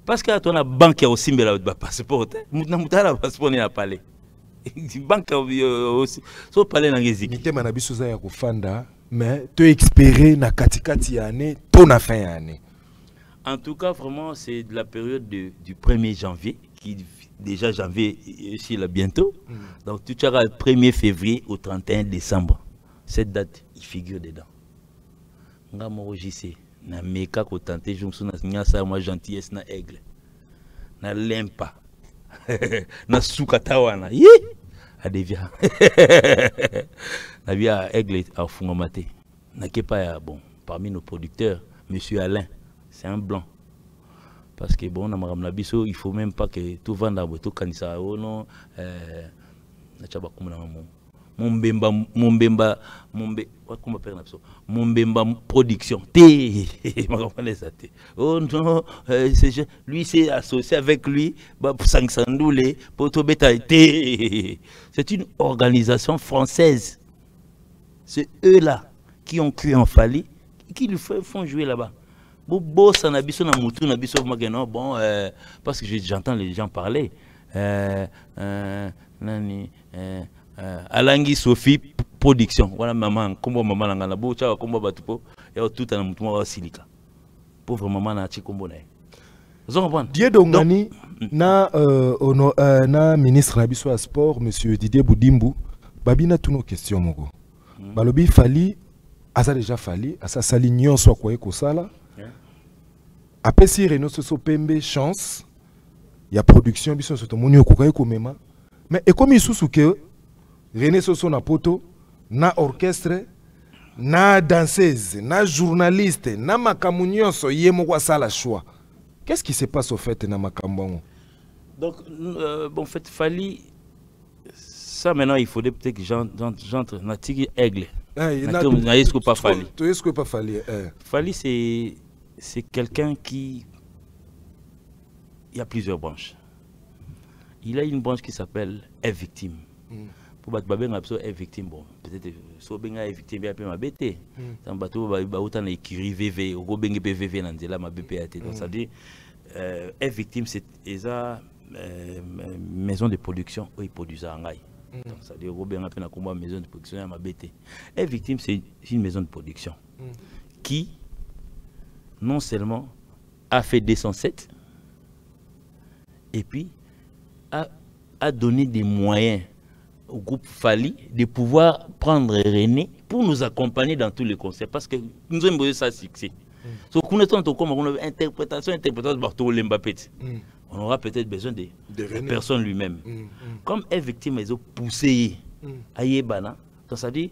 parce que tu as une banque qui a aussi un passeport. Tu as un passeport qui a parlé. Banque aussi. So parler dans les équipes. Tu as kufanda, mais tu espéré na katikati année, ton a fin année. En tout cas, vraiment, c'est de la période du 1er janvier qui déjà janvier ici là bientôt. Donc tu auras le 1er février au 31 décembre. Cette date, il figure dedans. Nga mo JC na meka ko tenter jonction na nyasa moi gentillesse na aigle. Na lempa. Na sukatawana. Yi! A devia. Na via aigle à fungomate. Na kepa bon parmi nos producteurs, monsieur Alain, c'est un blanc. Parce que bon, il ne faut même pas que tout vende à tout canisa. Oh non, Mombemba comment on appelle ça? Mombemba production. Oh non, lui c'est associé avec lui, Sangsandoulé, Potobeta. C'est une organisation française. C'est eux là qui ont cru en Fali, qui lui font jouer là-bas. Bon, parce que j'entends les gens parler. Alangi Sophie production. Voilà maman, comme maman l'angana bocha, comme batupo, et tout un mouton silica. Pauvre maman na chikombo na. Dieu Dongani na ministre nabiso à sport monsieur Didier Boudimbu, babina tous nos questions mogo. Balobi Fali, asa déjà Fali, asa sali nyonso kwa eko sala. Après si Renault Soso Pembe chance, il y a production biso soto moni okoka eko mema. Mais et comme il sous que René Soso na poto, na orchestre, na danseuse, na journaliste, na makamunyoso yemo kwa sala choix. Qu'est-ce qui se passe au fait na makambongo? Donc bon fait Fali ça maintenant il faudrait peut-être que j'entre na tigi aigle. Na est-ce que pas Fali? Tu est-ce que pas Fali? Fali c'est quelqu'un qui il y a plusieurs branches. Il a une branche qui s'appelle Est victime. Pour battre babé absolu est victime bon peut-être so benga est victime bien peu ma bête. Tant bateau ba autant écrit VV au go benga VV nan la ma BPAT. Donc ça dit est victime c'est eza maison de production où il produisent en Ngaï. Donc ça dit au benga peu na combat maison de production à ma bête. Est victime c'est une maison de production qui non seulement a fait 207 et puis a donné des moyens au groupe Fali de pouvoir prendre René pour nous accompagner dans tous les concerts parce que nous avons besoin de ça succès. Donc on a interprétation on aura peut-être besoin de la personne lui-même. Comme est victime, ils ont poussé à Yébana. Donc ça dit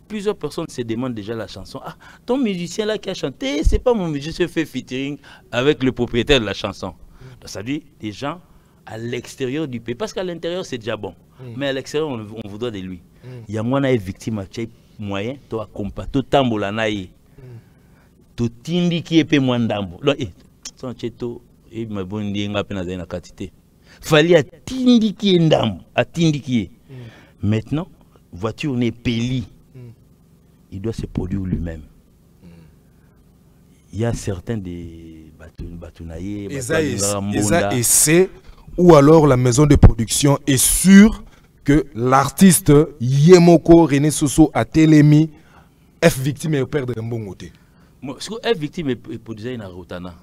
plusieurs personnes se demandent déjà la chanson. Ah, ton musicien là qui a chanté, c'est pas mon musicien fait featuring avec le propriétaire de la chanson. Donc ça dit des gens à l'extérieur du pays. Parce qu'à l'intérieur, c'est déjà bon. Mais à l'extérieur, on voudrait de lui. Il y a moi, victime à moyen, tu as compas, tu tambola naïe. Tu tindi qui est peu moins d'ambo. Donc, son cheto, et ma bonne dit, n'a pas na quantité. Fallait à tindi qui est d'ambo, à tindi qui est. Maintenant, voiture n'est peli. Il doit se produire lui-même. Il y a certains des batounaïers, et c'est ou alors la maison de production est sûre que l'artiste Yemoko René Soso a télémi F victime et perdre un bon côté. Parce que F victime est produisé na Rotana.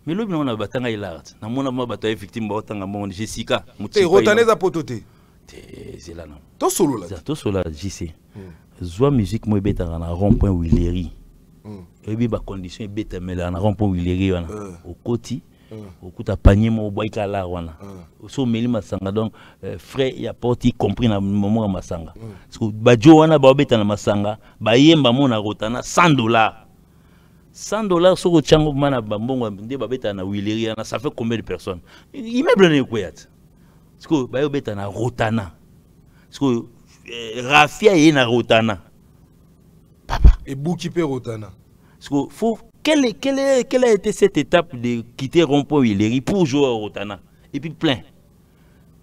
Mais l'autre on a batanga il art. Na mona ma bato F victime batanga mon Jessica. Et Rotana za pototé. C'est là non. To solo là. To solo là JC. Zoa musique moi beta na rond-point Willery. Et bien ba condition beta mais là na rond-point Willery wana. Au côté okuta panier mo boyka la wana so meli masanga donc frais ya porti compris na moment masanga parce que bajo wana ba beta na masanga ba yemba mo na Rotana $100 so ko chango mana bambongo nde ba beta na Willery na ça fait combien de personnes immeuble ne ko yat parce que ba beta na Rotana parce que Rafia est na Rotana papa et Bouki pe Rotana parce que faut quelle a été cette étape de quitter Rond-Point Willery pour jouer à Rotana? Et puis plein.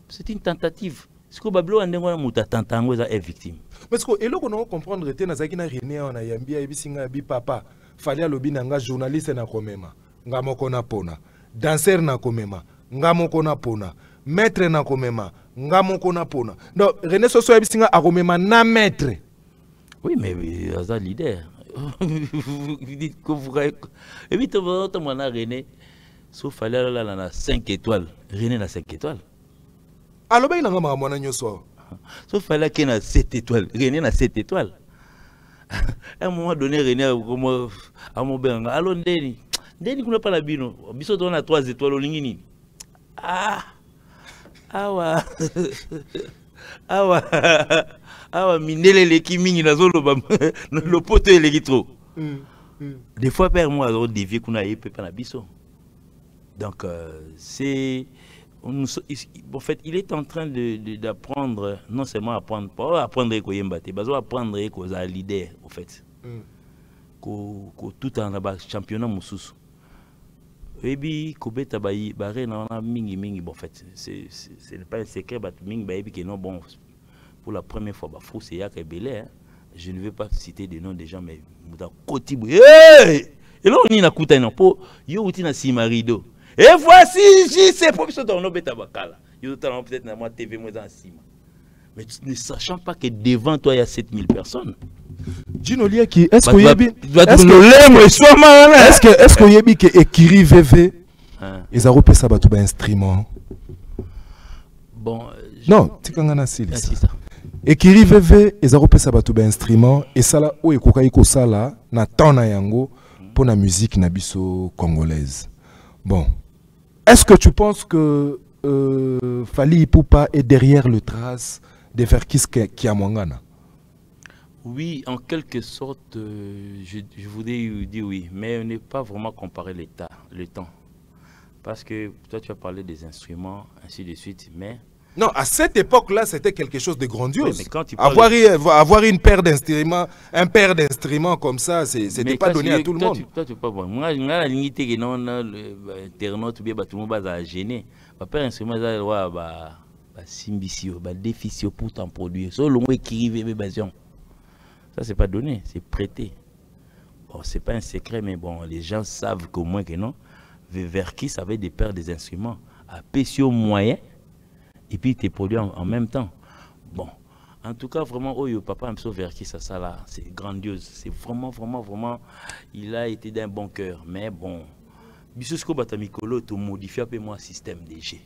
C'est une tentative. Ce que Bablo a est victime. Parce que, et là, on a comprendre que Nazakina René, on a yambi, ibisinga, bi papa, fallait lobi nanga journaliste na komema, ngamoko na pona, danseur na komema, ngamoko na pona, maître na komema, ngamoko na pona. Donc, René Soso ibisinga a komema na maître. Oui, mais il y a leader. Vous dites que vous et puis tu vois René sauf fallait là na 5 étoiles René na 5 étoiles alors ben il a ngama mwana nyoso sauf fallait qu'il na 7 étoiles René na 7 étoiles à un moment donné René comme à mon benga alors ndeni kuna pas la bino biso on a 3 étoiles olingini awa awa mindele le kimingi na zolo ba le pote le gitro des fois père moi on dévier kuna yé pas na biso donc c'est en fait, il est en train d'apprendre, non seulement apprendre, pas apprendre quoi yembate, mais apprendre quoi za leader, en fait. Tout en là championnat mususu. Et puis kobeta baré na mingi bon en fait, c'est pas un secret but mingi ba que non bon pour la première fois ba fou c'est ya Belé, hein. Je ne vais pas citer des noms des gens mais muta kotibu. Et là on y na kuta non po yo uti na simarido. Et voici, c'est pour ça qu'on a bakala. Yo peut-être na moi TV moi en cima. Mais ne sachant pas que devant toi il y a 7000 personnes. Gino Liaki, est-ce que yebi que Ekiri VV ils ont repéré ça ba instrument. Bon, non, tikangana sili ça. Ekiri VV ils ont repéré ça ba instrument et ça là o ekoka iko sala na tona yango pour la musique na biso congolaise. Bon. Est-ce que tu penses que Fally Ipupa est derrière le trace de Verkis Kiamwangana? Oui, en quelque sorte, je voudrais dire oui, mais on n'est pas vraiment comparé le temps. Parce que toi, tu as parlé des instruments, ainsi de suite, mais... Non, à cette époque-là, c'était quelque chose de grandiose. Oui, mais quand tu parles avoir une paire d'instruments, un paire d'instruments comme ça, c'était pas donné à tout le monde. Toi, tu pas bon. Moi, la limite que non, l'internaute bien tout le monde va gêner. Ma paire d'instruments, ça va simbisio, va déficient pour t'en produire. Solo moi qui rive besoin. Ça c'est pas donné, c'est prêté. Bon, c'est pas un secret, mais bon, les gens savent qu'au moins que non. Verkis avait des paires des instruments à pécio moyen. Et puis tu produis en même temps. Bon, en tout cas, vraiment, oh, papa me sauve Verkis, ça là, c'est grandiose. C'est vraiment, il a été d'un bon cœur. Mais bon, Bissosko Batamikolo, tu modifies un peu mon système DG.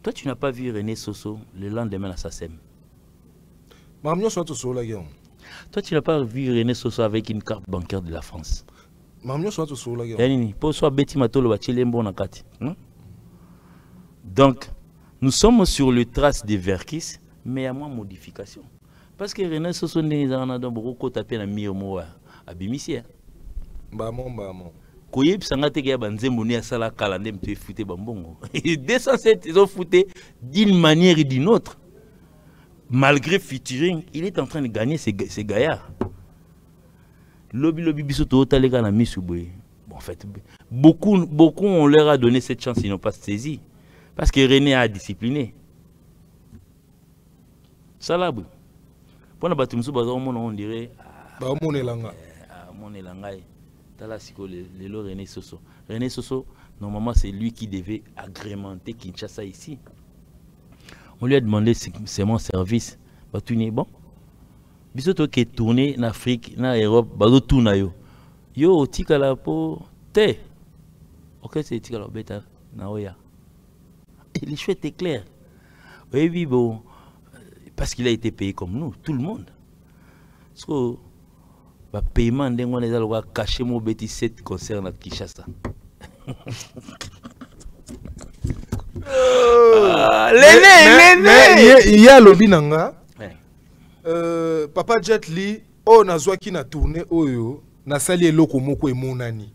Toi, tu n'as pas vu René Soso le lendemain à Sassem. Toi, tu n'as pas vu René Soso avec une carte bancaire de la France. Donc, nous sommes sur le trace de Verkis, mais il y a moins de modification. Parce que René Soso n'est pas beaucoup tapé dans le mur à Bimissia. Koyeb sangate ke banzembo ni asala kalande mtu fouté bambongo. 207 ils ont fouté d'une manière et d'une autre. Malgré featuring, il est en train de gagner ces gaillards. Lobby biso to talega na misubwe. Bon en fait beaucoup on leur a donné cette chance, ils n'ont pas saisi. Parce que René a discipliné. Salabu. Pour na batumsu baza on dirait ba monelanga. Monelanga. René Soso. René Soso, normalement, c'est lui qui devait agrémenter Kinshasa ici. On lui a demandé c'est mon service. Bah, tu n'es bon. Bisoto qui est tourné en Afrique, en Europe, bah, tout na yo. Yo, tikala po te. Ok, c'est tikala beta na oya. Et les choix étaient clairs. Oui, bon, parce qu'il a été payé comme nous, tout le monde. So, le paiement de moi les caché mon petit 7 concert à Kinshasa. Il y a lobby nanga. Papa Jet Li o nazwa ki na tourner oyo na sali eloko moko e monani.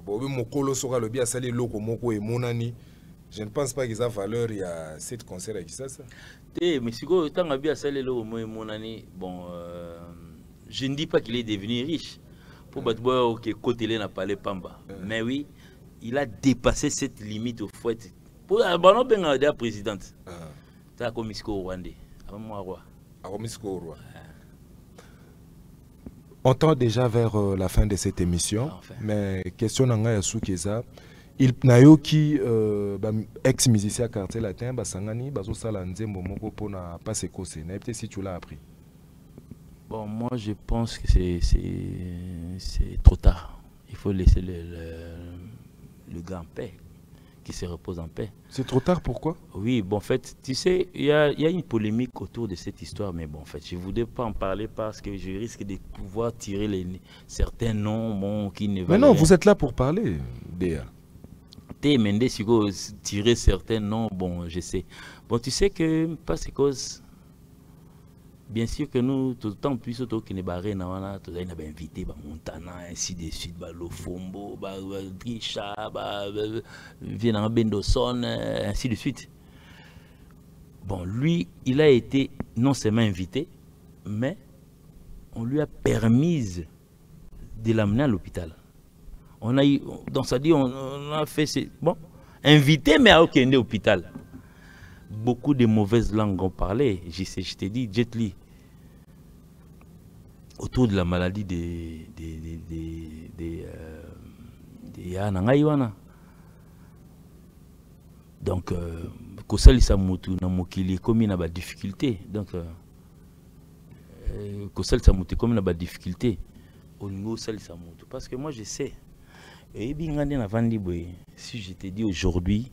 Bobe mokolo soka lobby a sali eloko moko e monani. Je ne pense pas qu'ils a valeur il y a 7 concerts à Kinshasa. Mais si go tanga bi a sali eloko mo e monani bon je ne dis pas qu'il est devenu riche. Pour Batboy, ok, côté n'a pas les pamba. Mais oui, il a dépassé cette limite au fait. Pour la bonne présidente. Tu as commis ce au Rwandais. On tend déjà vers la fin de cette émission. Enfin. Mais question nanga ya Soukeza. Il nayo qui ex-musicien quartier latin basangani bazo sala nzembo moko pona passer kose. Na peut-être si tu l'as appris. Bon, moi je pense que c'est trop tard. Il faut laisser le gars en paix, qui se repose en paix. C'est trop tard, pourquoi? Oui, bon, en fait, tu sais, il y a une polémique autour de cette histoire, mais bon, en fait, je ne voudrais pas en parler parce que je risque de pouvoir tirer certains noms bon, qui ne valent Mais non, rien. vous êtes là pour parler, Déa. Mende, si vous tirez certains noms, bon, je sais. Bon, tu sais que, parce que bien sûr que nous, tout le temps, plus autant qu'il est barré, nous avons invité Montana, ainsi de suite, Lofombo, Drisha, Vienna Bendoson, ainsi de suite. Bon, lui, il a été non seulement invité, mais on lui a permis de l'amener à l'hôpital. On a eu, donc ça dit, on a fait, bon, invité, mais à aucun hôpital. Beaucoup de mauvaises langues ont parlé. Je t'ai dit, Jet Li, autour de la maladie des Yanangaiwana. Donc, Kosali Samutu na mokili comme il a des difficultés. Donc, Kosali Samutu comme il a des difficultés. Au niveau Kosali Samutu. Parce que moi, je sais. Et si je te dis aujourd'hui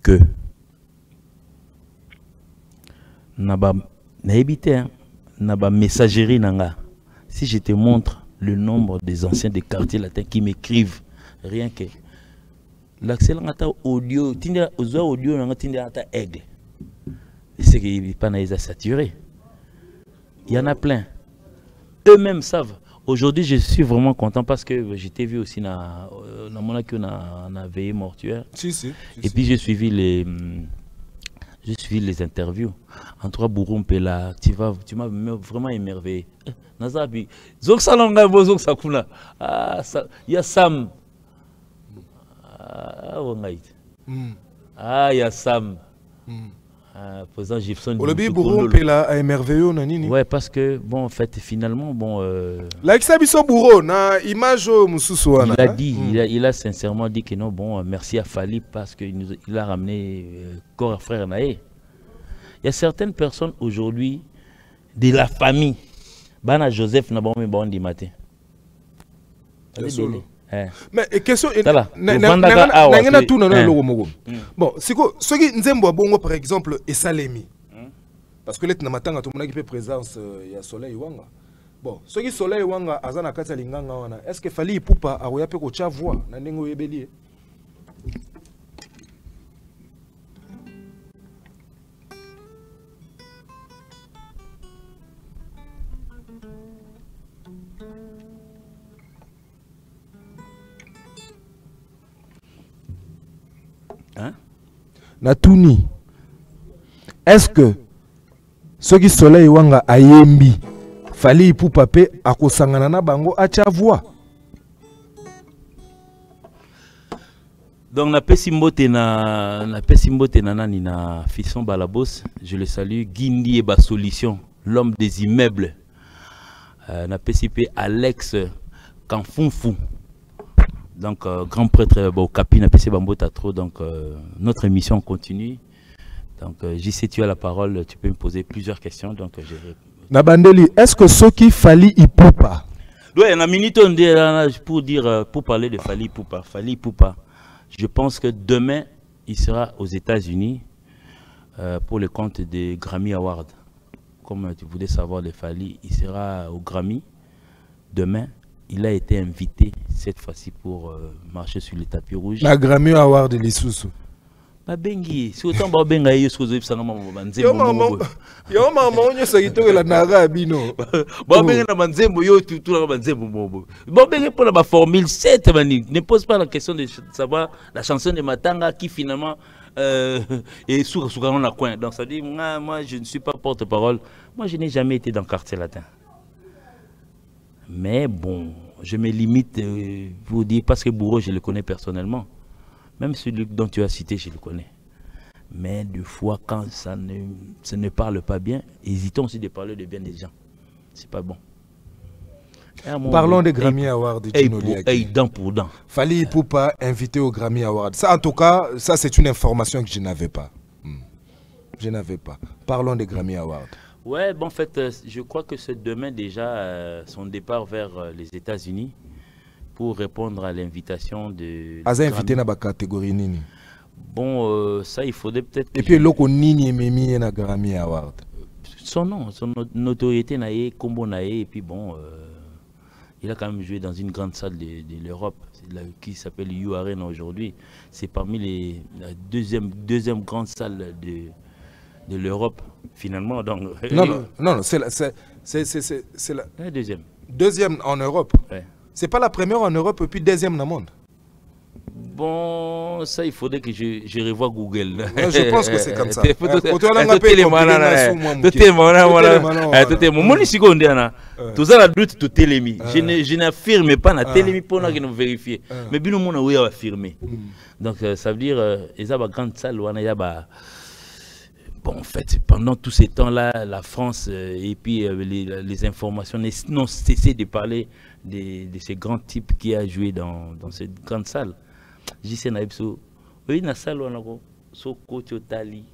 que naba messagerie nanga, si je te montre le nombre des anciens des quartiers latins qui m'écrivent rien que l'accès audio, tinda audio nanga tinda ata aigle, c'est qu'il n'est pas saturé. Il y en a plein. Eux-mêmes savent. Aujourd'hui, je suis vraiment content parce que j'étais vu aussi dans mon veillée mortuaire. Et puis j'ai suivi les interviews. En trois bourrons là, tu m'as vraiment émerveillé. Nazabi, Zok Salonga Bozok Sakuna. Ah, il y a Sam. Ah, il y a Sam. Président Gibson. Olobi bourron pela a émerveillé nanini. Ouais, parce que bon, en fait, finalement, bon. Like ça biso bourron na image mususu wana. Il a dit, il a sincèrement dit que non, bon, merci à Fali parce qu'il a ramené corps à frère Naé. Il y a certaines personnes aujourd'hui de la famille. Bana Joseph n'a pas mis bon du matin. Mais question nangena tout na logo mogo. Bon, siko soki nzembo bongo par exemple esalemi. Parce que letna matanga to monaki pe présence ya Soleil Wanga. Bon, soki Soleil Wanga azana kati linganga wana, est-ce que Fali Ipupa aroya pe ko cha voix na ndengo yebeli? Hein? Natuni. Est-ce que ce qui Soleil Wanga ayembi Fali Ipupa pe akosangana na bango acha voix? Donc na pesimbote na nani na Fisson Balabos, je le salue. Guindi et Ba Solution, l'homme des immeubles. Na pesipé Alex Kanfunfu. Donc, grand prêtre au Capi n'a pas Bambota trop. Donc, notre émission continue. Donc, j'y sais, tu as la parole. Tu peux me poser plusieurs questions. Donc, Nabandeli, est-ce que ce qui Fali Ipupa? Oui, on a minute pour parler de Fali Ipupa. Fali Ipupa, je pense que demain, il sera aux États-Unis pour le compte des Grammy Awards. Comme tu voulais savoir de Fali, il sera au Grammy demain. Il a été invité cette fois-ci pour marcher sur le tapis rouge. La Grammy Award de l'Issoussou. Ma bengi, si autant ba benga yo sozo ipsanga mama banzembo. Yo mama onyo sagito la nara bino. Ba benga na banzembo yo tout la banzembo bobo. Ba benga pour la formule 7 mani, ne pose pas la question de savoir la chanson de Matanga qui finalement est sous la coin. Donc ça dit moi je ne suis pas porte-parole. Moi je n'ai jamais été dans le quartier latin. Mais bon, je me limite pour dire, parce que Bourreau, je le connais personnellement. Même celui dont tu as cité, je le connais. Mais des fois, quand ça ne parle pas bien, hésitons aussi de parler de bien des gens. C'est pas bon. Parlons des Grammy Awards de Gino Liaki. Dent pour dent. Fali Ipupa invité au Grammy Awards. Ça, en tout cas, ça c'est une information que je n'avais pas. Je n'avais pas. Parlons des Grammy Awards. Ouais, bon, en fait, je crois que c'est demain déjà son départ vers les États-Unis pour répondre à l'invitation de. Aza invité dans la catégorie Nini. Bon, ça, il faudrait peut-être. Et puis, l'oko Nini Mimi na Grammy Award. Son nom, son notoriété naïe, combo naïe, et puis bon, il a quand même joué dans une grande salle de l'Europe qui s'appelle U Arena aujourd'hui. C'est parmi la deuxième grande salle de l'Europe, finalement. Donc, non, c'est la deuxième. Deuxième en Europe. Ouais. C'est pas la première en Europe et puis deuxième dans le monde. Bon, ça, il faudrait que je revoie Google. Ouais, je pense que c'est comme ça. Je n'affirme pas la télémi pour nous vérifier. Mais bien, on a affirmé. Donc, ça veut dire, il y a une grande salle où il y a. Bon, en fait, pendant tous ces temps-là, la France et puis les informations n'ont cessé de parler de ces grands types qui a joué dans cette grande salle. J'y sais naïbso, oui, na salle on a so côté Tali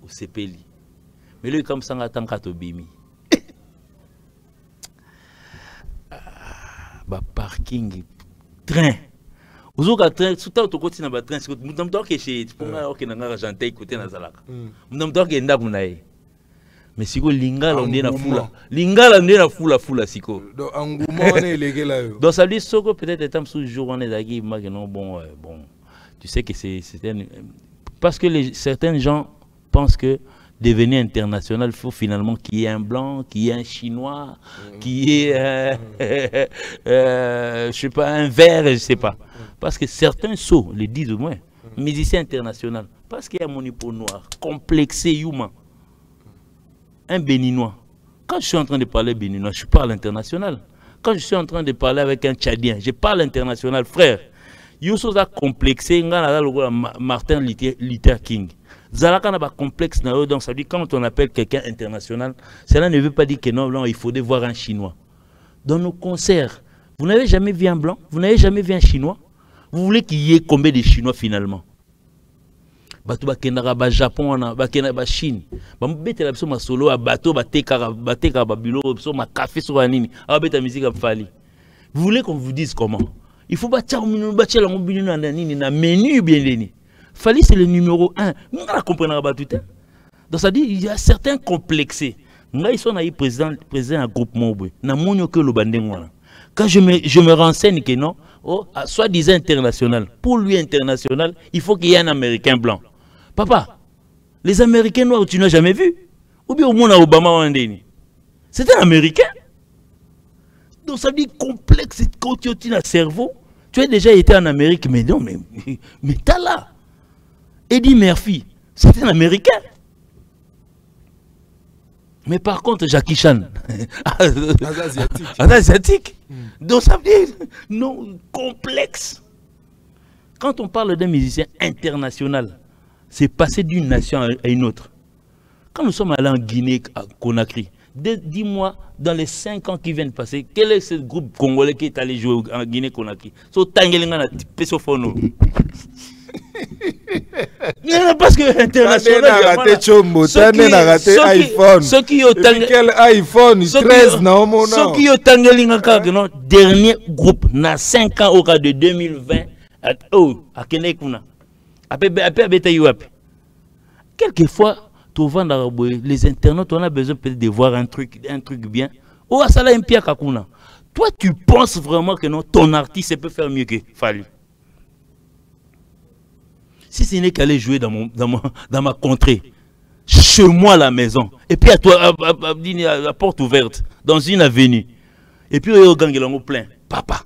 au Sepeli. Mais lui comme ça on attend kato bimi. Bah parking train. Ozoka train, tout auto côté na ba train, c'est nous n'avons pas que chez pour moi OK na argentin côté na zalaka. Nous n'avons pas que nda kunaye. Mais siko lingala on est na fula. Lingala on est na fula siko. Donc engouement on est légué là. Donc ça veut dire soko peut-être étant sous jour on est d'agi maintenant bon tu sais que c'est parce que certains gens pensent que devenir international il faut finalement qu'il y ait un blanc, qu'il y ait un chinois, qu'il y ait je sais pas un vert, je sais pas. Parce que certains sauts le disent au moins musicien international parce qu'il y a mon peau noir complexé humain. Un béninois. Quand je suis en train de parler béninois, je parle international. Quand je suis en train de parler avec un tchadien, je parle international, frère. Youssou a complexé, Martin Luther King. Zalaka n'a pas complexe, donc ça veut dire quand on appelle quelqu'un international, cela ne veut pas dire que non, il faudrait voir un chinois. Dans nos concerts, vous n'avez jamais vu un blanc, vous n'avez jamais vu un chinois. Vous voulez qu'il y ait combien de chinois finalement? Bato bakendaka ba Japon na bakenda ba Chine ba mbetela biso masolo a bato bateka ba bilo biso ma café sur nini a beta musique a fali. Vous voulez qu'on vous dise comment? Il faut batia minu batia la mobile na nini na menu bien deni. Fali c'est le numéro 1. Nous la comprenons pas tout. Donc ça dit il y a certains complexés. Ngai sont na président un groupement boy. Na monyo que le bandengwana. Quand je me renseigne que non, soit disant international. Pour lui international, il faut qu'il y ait un Américain blanc. Papa, les Américains noirs, tu n'as jamais vu? Ou bien au monde à Obama ou Andeni? C'est un Américain. Donc ça dit complexe, quand tu as un cerveau, tu as déjà été en Amérique, mais non, mais t'as là. Eddie Murphy, c'est un Américain. Mais par contre, Jackie Chan, un asiatique. Donc ça veut dire, non, complexe. Quand on parle d'un musicien international, c'est passer d'une nation à une autre. Quand nous sommes allés en Guinée, à Conakry, dis-moi, dans les 5 ans qui viennent passer, quel est ce groupe congolais qui est allé jouer en Guinée-Conakry? Parce que international, ceux qui ont quel iPhone 13 non ceux qui ont dernier groupe na 5 ans au cas de 2020 à Kenekuna. Quelquefois, les internautes, on a besoin peut-être de voir un truc bien. Oh, ça là, un pire kakuna. Toi, tu penses vraiment que non, ton artiste peut faire mieux que Fali? Si ce n'est qu'aller jouer dans ma contrée, chez moi à la maison, et puis à toi, à la porte ouverte, dans une avenue, et puis au gang plein, papa.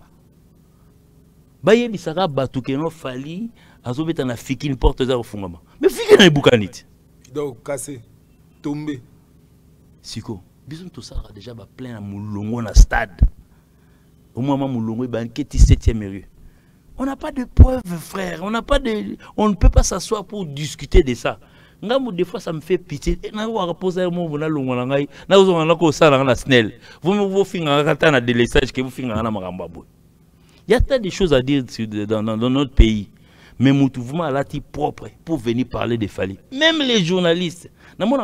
Baye bisaka batu ke no Fali, azobeta na fikine porte za ofungama. Mais fikine na bukanit. Donc cassé, tombé. Siko, bisous tout ça déjà ba plein à Moulongo na stade. Au moment Moulongo ba enquête 7e rue. On n'a pas de preuves, frère. On ne peut pas s'asseoir pour discuter de ça. Des fois, ça me fait pitié. Vous me il y a tant de choses à dire dans notre pays. Mais mon mouvement a été propre pour venir parler de Fali. Même les journalistes. Ainsi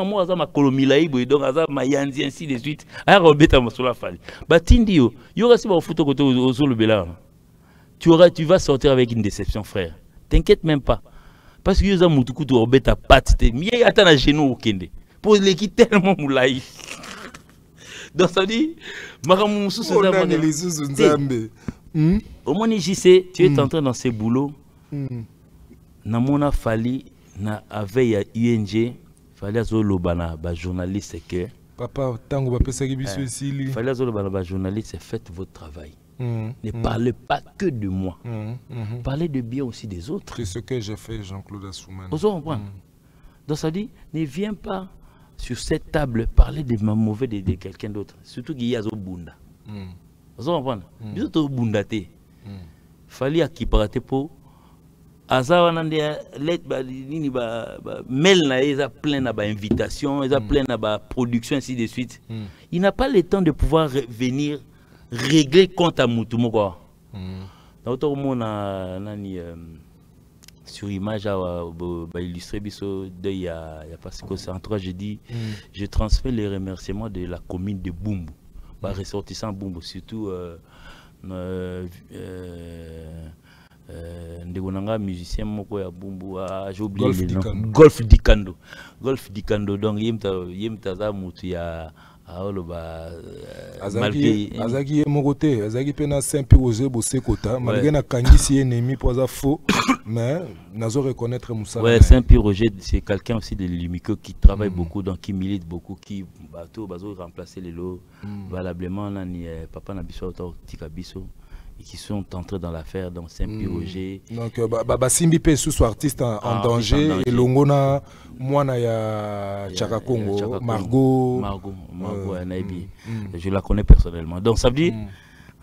de suite. Tu vas sortir avec une déception, frère. T'inquiète même pas. Parce que les Moutoukou tu obé ta patte. Mais attends à genoux au kende. Pour l'équipe tellement moulaï. Donc ça dit, au moins j'y sais, tu es entré dans ces boulots. Namona Fali na avait UNG fallait azolobana ba journaliste que papa tango ba pesa ki biso ici fallait azolobana ba journaliste, faites votre travail. Ne parlez pas que de moi. Parlez de bien aussi des autres. C'est ce que j'ai fait, Jean-Claude Assouman. Vous comprenez? Donc ça dit, ne viens pas sur cette table parler de mauvais de quelqu'un d'autre. Surtout qu'il y a Zobunda. Vous comprenez? Bisous to bunda te. Fallait acquiparer pour azawanande let ba nini ba mail na eza plein na ba invitation, eza plein na ba production ainsi de suite. Il n'a pas le temps de pouvoir venir régler compte à Moutumo quoi. Donc tout le monde a nani sur image à illustrer biso de il y a parce que c'est en tout cas je dis je transmets les remerciements de la commune de Bumbu, par ressortissant Bumbu surtout ndegonanga musicien moko ya Bumbu j'ai oublié le nom. Golf Dikando donc yemta za mutu ya aoloba azaki mokote azaki pena simple osé bosser kota malgré na kangisi ennemi pour ça faux mais nazo reconnaître Moussa. Ouais, Saint-Pierre Roger c'est quelqu'un aussi de Lumiko qui travaille beaucoup donc qui milite beaucoup qui bateau bazo remplacer les lots valablement nani papa na biso tika biso et qui sont entrés dans l'affaire dans Saint-Pierre Roger. Donc Simbi pe sous artiste en danger et longona mwana ya Chaka Congo Margot Naibi. Je la connais personnellement. Donc ça veut dire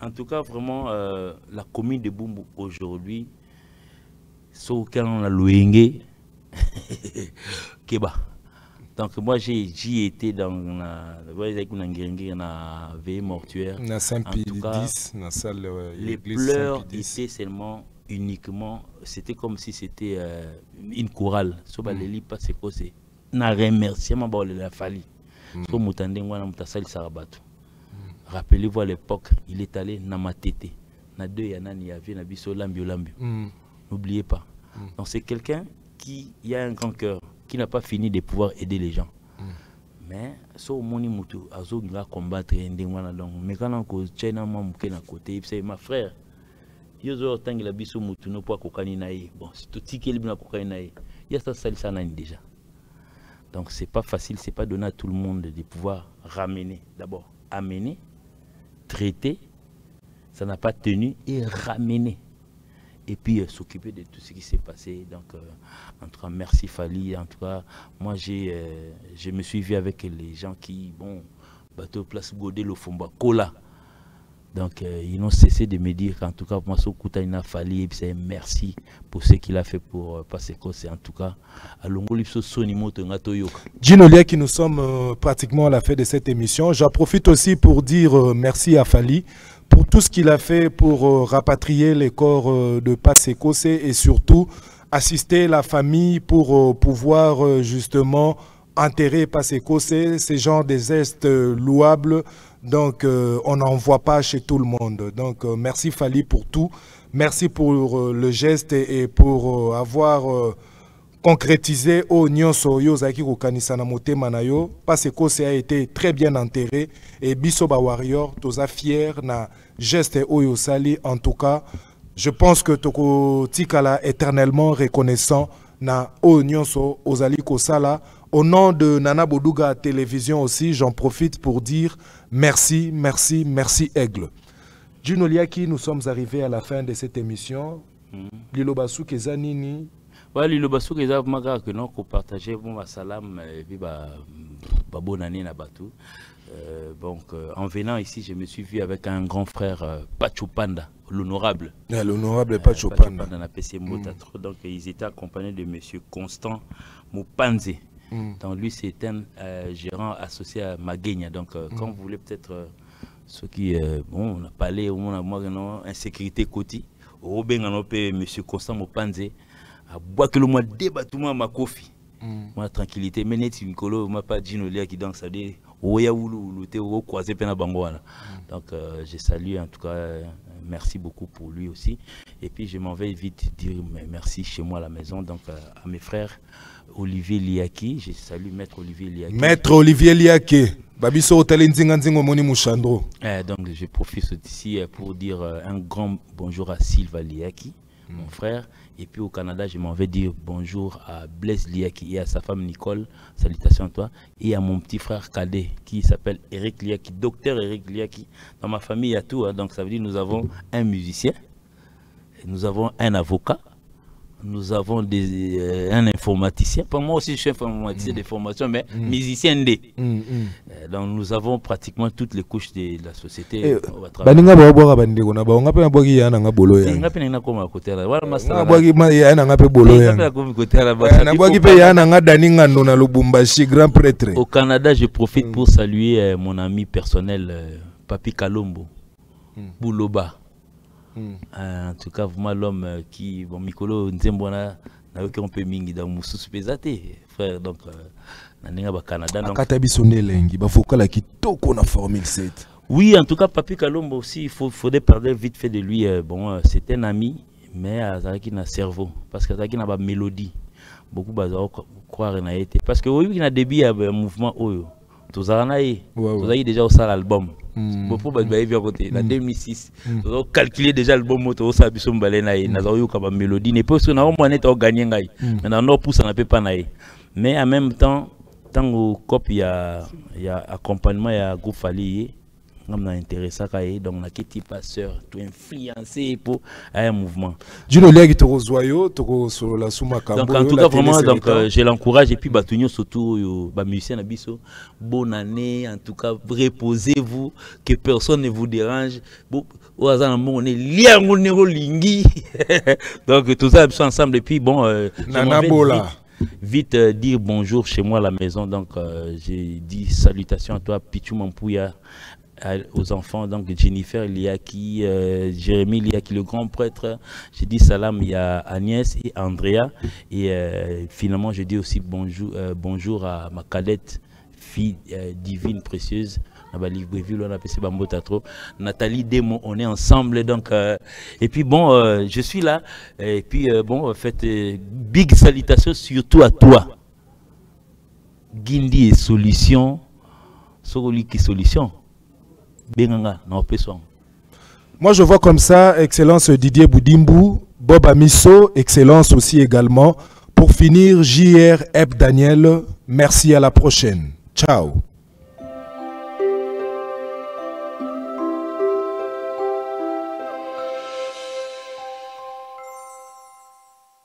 en tout cas vraiment la commune de Bumbu aujourd'hui sauf qu'on a loué Keba. Donc moi j'y étais dans la veille mortuaire. Na Saint-Pédis, na salle les pleurs étaient seulement uniquement, c'était comme si c'était une chorale. Soba les pas c'est quoi c'est. Na remerciement ba la fali. So mutande ngwana mutasali sarabatu. Rappelez-vous à l'époque, il est allé na matete. Na deux ya nani ya vie na biso lambio. N'oubliez pas. Donc c'est quelqu'un qui a un grand cœur, qui n'a pas fini de pouvoir aider les gens. Mais so moni mutu azo nga combattre ndengwana donc mais quand on China moi muke na côté c'est ma frère. Yozo tangi la biso mutu no po kokani nae. Bon, c'est tout tikeli bina kokani nae. Ya ça salisa nani déjà. Donc c'est pas facile, c'est pas donné à tout le monde de pouvoir ramener d'abord, amener, traiter, ça n'a pas tenu et ramener. Et puis s'occuper de tout ce qui s'est passé. Donc, en tout cas, merci Fali. En tout cas, moi, je me suis vu avec les gens qui, bon, bateau place Godé, le Fomba, Kola. Donc, ils n'ont cessé de me dire qu'en tout cas, moi, Sokoutaina Fali, et puis merci pour ce qu'il a fait pour passer c'est en tout cas, à Longolipso Sonimoto Ngatoyoka. Gino Lia, qui nous sommes pratiquement à la fin de cette émission. J'en profite aussi pour dire merci à Fali pour tout ce qu'il a fait pour rapatrier les corps de Pasekose et surtout assister la famille pour pouvoir justement enterrer Pasekose. C'est genre des gestes louables, donc on n'en voit pas chez tout le monde. Donc merci Fali pour tout, merci pour le geste et pour avoir concrétisé au Nyonso Yozaki Kokanisa na motema na yo. Pasekose a été très bien enterré et Bisoba Warrior toza fier na geste Oyo Sali. En tout cas, je pense que Toko Tikala éternellement reconnaissant na o Nyonso Ozali Kosala. Au nom de Nana Boduga Télévision aussi, j'en profite pour dire merci, merci, merci Aigle. Gino Liaki, nous sommes arrivés à la fin de cette émission. Lilo Basu Kezanini. Oui, le basso que j'ai que nous partager bon salam et puis bonne année na batou. Donc en venant ici, je me suis vu avec un grand frère Pacho Panda, l'honorable. L'honorable Pacho Panda. Donc ils étaient accompagnés de monsieur Constant Mupanze. Donc lui c'est un gérant associé à Magenia. Donc quand vous voulez peut-être ceux qui bon on a parlé au moins moi insécurité côté au Benganopé monsieur Constant Mupanze. À boire que le mois débat tout ma coffee. Moi tranquillité mais net une colo m'a pas Gino Lia qui donc ça dit oya wulu te o croiser pena bangoana. Donc je salue en tout cas merci beaucoup pour lui aussi et puis je m'en vais vite dire merci chez moi à la maison donc à mes frères Olivier Liaki, je salue maître Olivier Liaki. Maître Olivier Liaki. Babiso Talenzinga Nzingo Moni Mouchandro. Donc je profite ici pour dire un grand bonjour à Sylva Liaki. mon frère. Et puis au Canada, je m'en vais dire bonjour à Blaise Liaki et à sa femme Nicole, salutations à toi, et à mon petit frère cadet qui s'appelle Eric Liaki, docteur Eric Liaki. Dans ma famille, il y a tout, hein, donc ça veut dire que nous avons un musicien, nous avons un avocat, nous avons un informaticien. Pour moi aussi, je suis informaticien de formation, mais musicien D. Donc nous avons pratiquement toutes les couches de la société. Au Canada, je profite pour saluer mon ami personnel, Papi Kalombo, Bouloba. En tout cas, vraiment l'homme qui, bon, Mikolo Nzembona, n'a aucun peu mingi dans Moussous Pesate, frère, donc, Canada. Oui, en tout cas, Papi Kalombo aussi, il faudrait parler vite fait de lui. Bon, c'est un ami, mais qui a un cerveau, parce qu'il a une mélodie. Beaucoup de croire qu'il a été. Parce que oui, il a début un mouvement. Tout ça, déjà au sale album. Beaucoup de côté. En 2006, nous avons calculé déjà l'album moto au Sabisson Balenaï. Nous avons eu comme mélodie. N'est pas sûr que nous avons gagné. Mais nous avons poussé à ne pas naï. Mais en même temps, tant que COP, il y a accompagnement, il y a groupe Fali. On a intéressé donc on a quitté passeur tout influencé pour un mouvement. Donc en tout cas vraiment donc je l'encourage et puis batunyo surtout ba musicien abiso bonne année en tout cas reposez-vous que personne ne vous dérange au hasard on est lié on lingi donc tout ça ensemble et puis bon vite dire bonjour chez moi à la maison donc j'ai dit salutations à toi Pichou Mampouya aux enfants, donc Jennifer Liaki, Jérémy Liaki, le grand prêtre. J'ai dit salam, il y a Agnès et Andrea. Et finalement, je dis aussi bonjour à ma cadette, fille divine, précieuse. Nathalie Demo, on est ensemble. Donc, et puis bon, je suis là. Et puis bon, faites big salutations surtout à toi. Guindi et solution. Soroli qui solution. Moi je vois comme ça, Excellence Didier Boudimbu, Bob Amiso, Excellence aussi également. Pour finir, JR Eb Daniel, merci, à la prochaine. Ciao.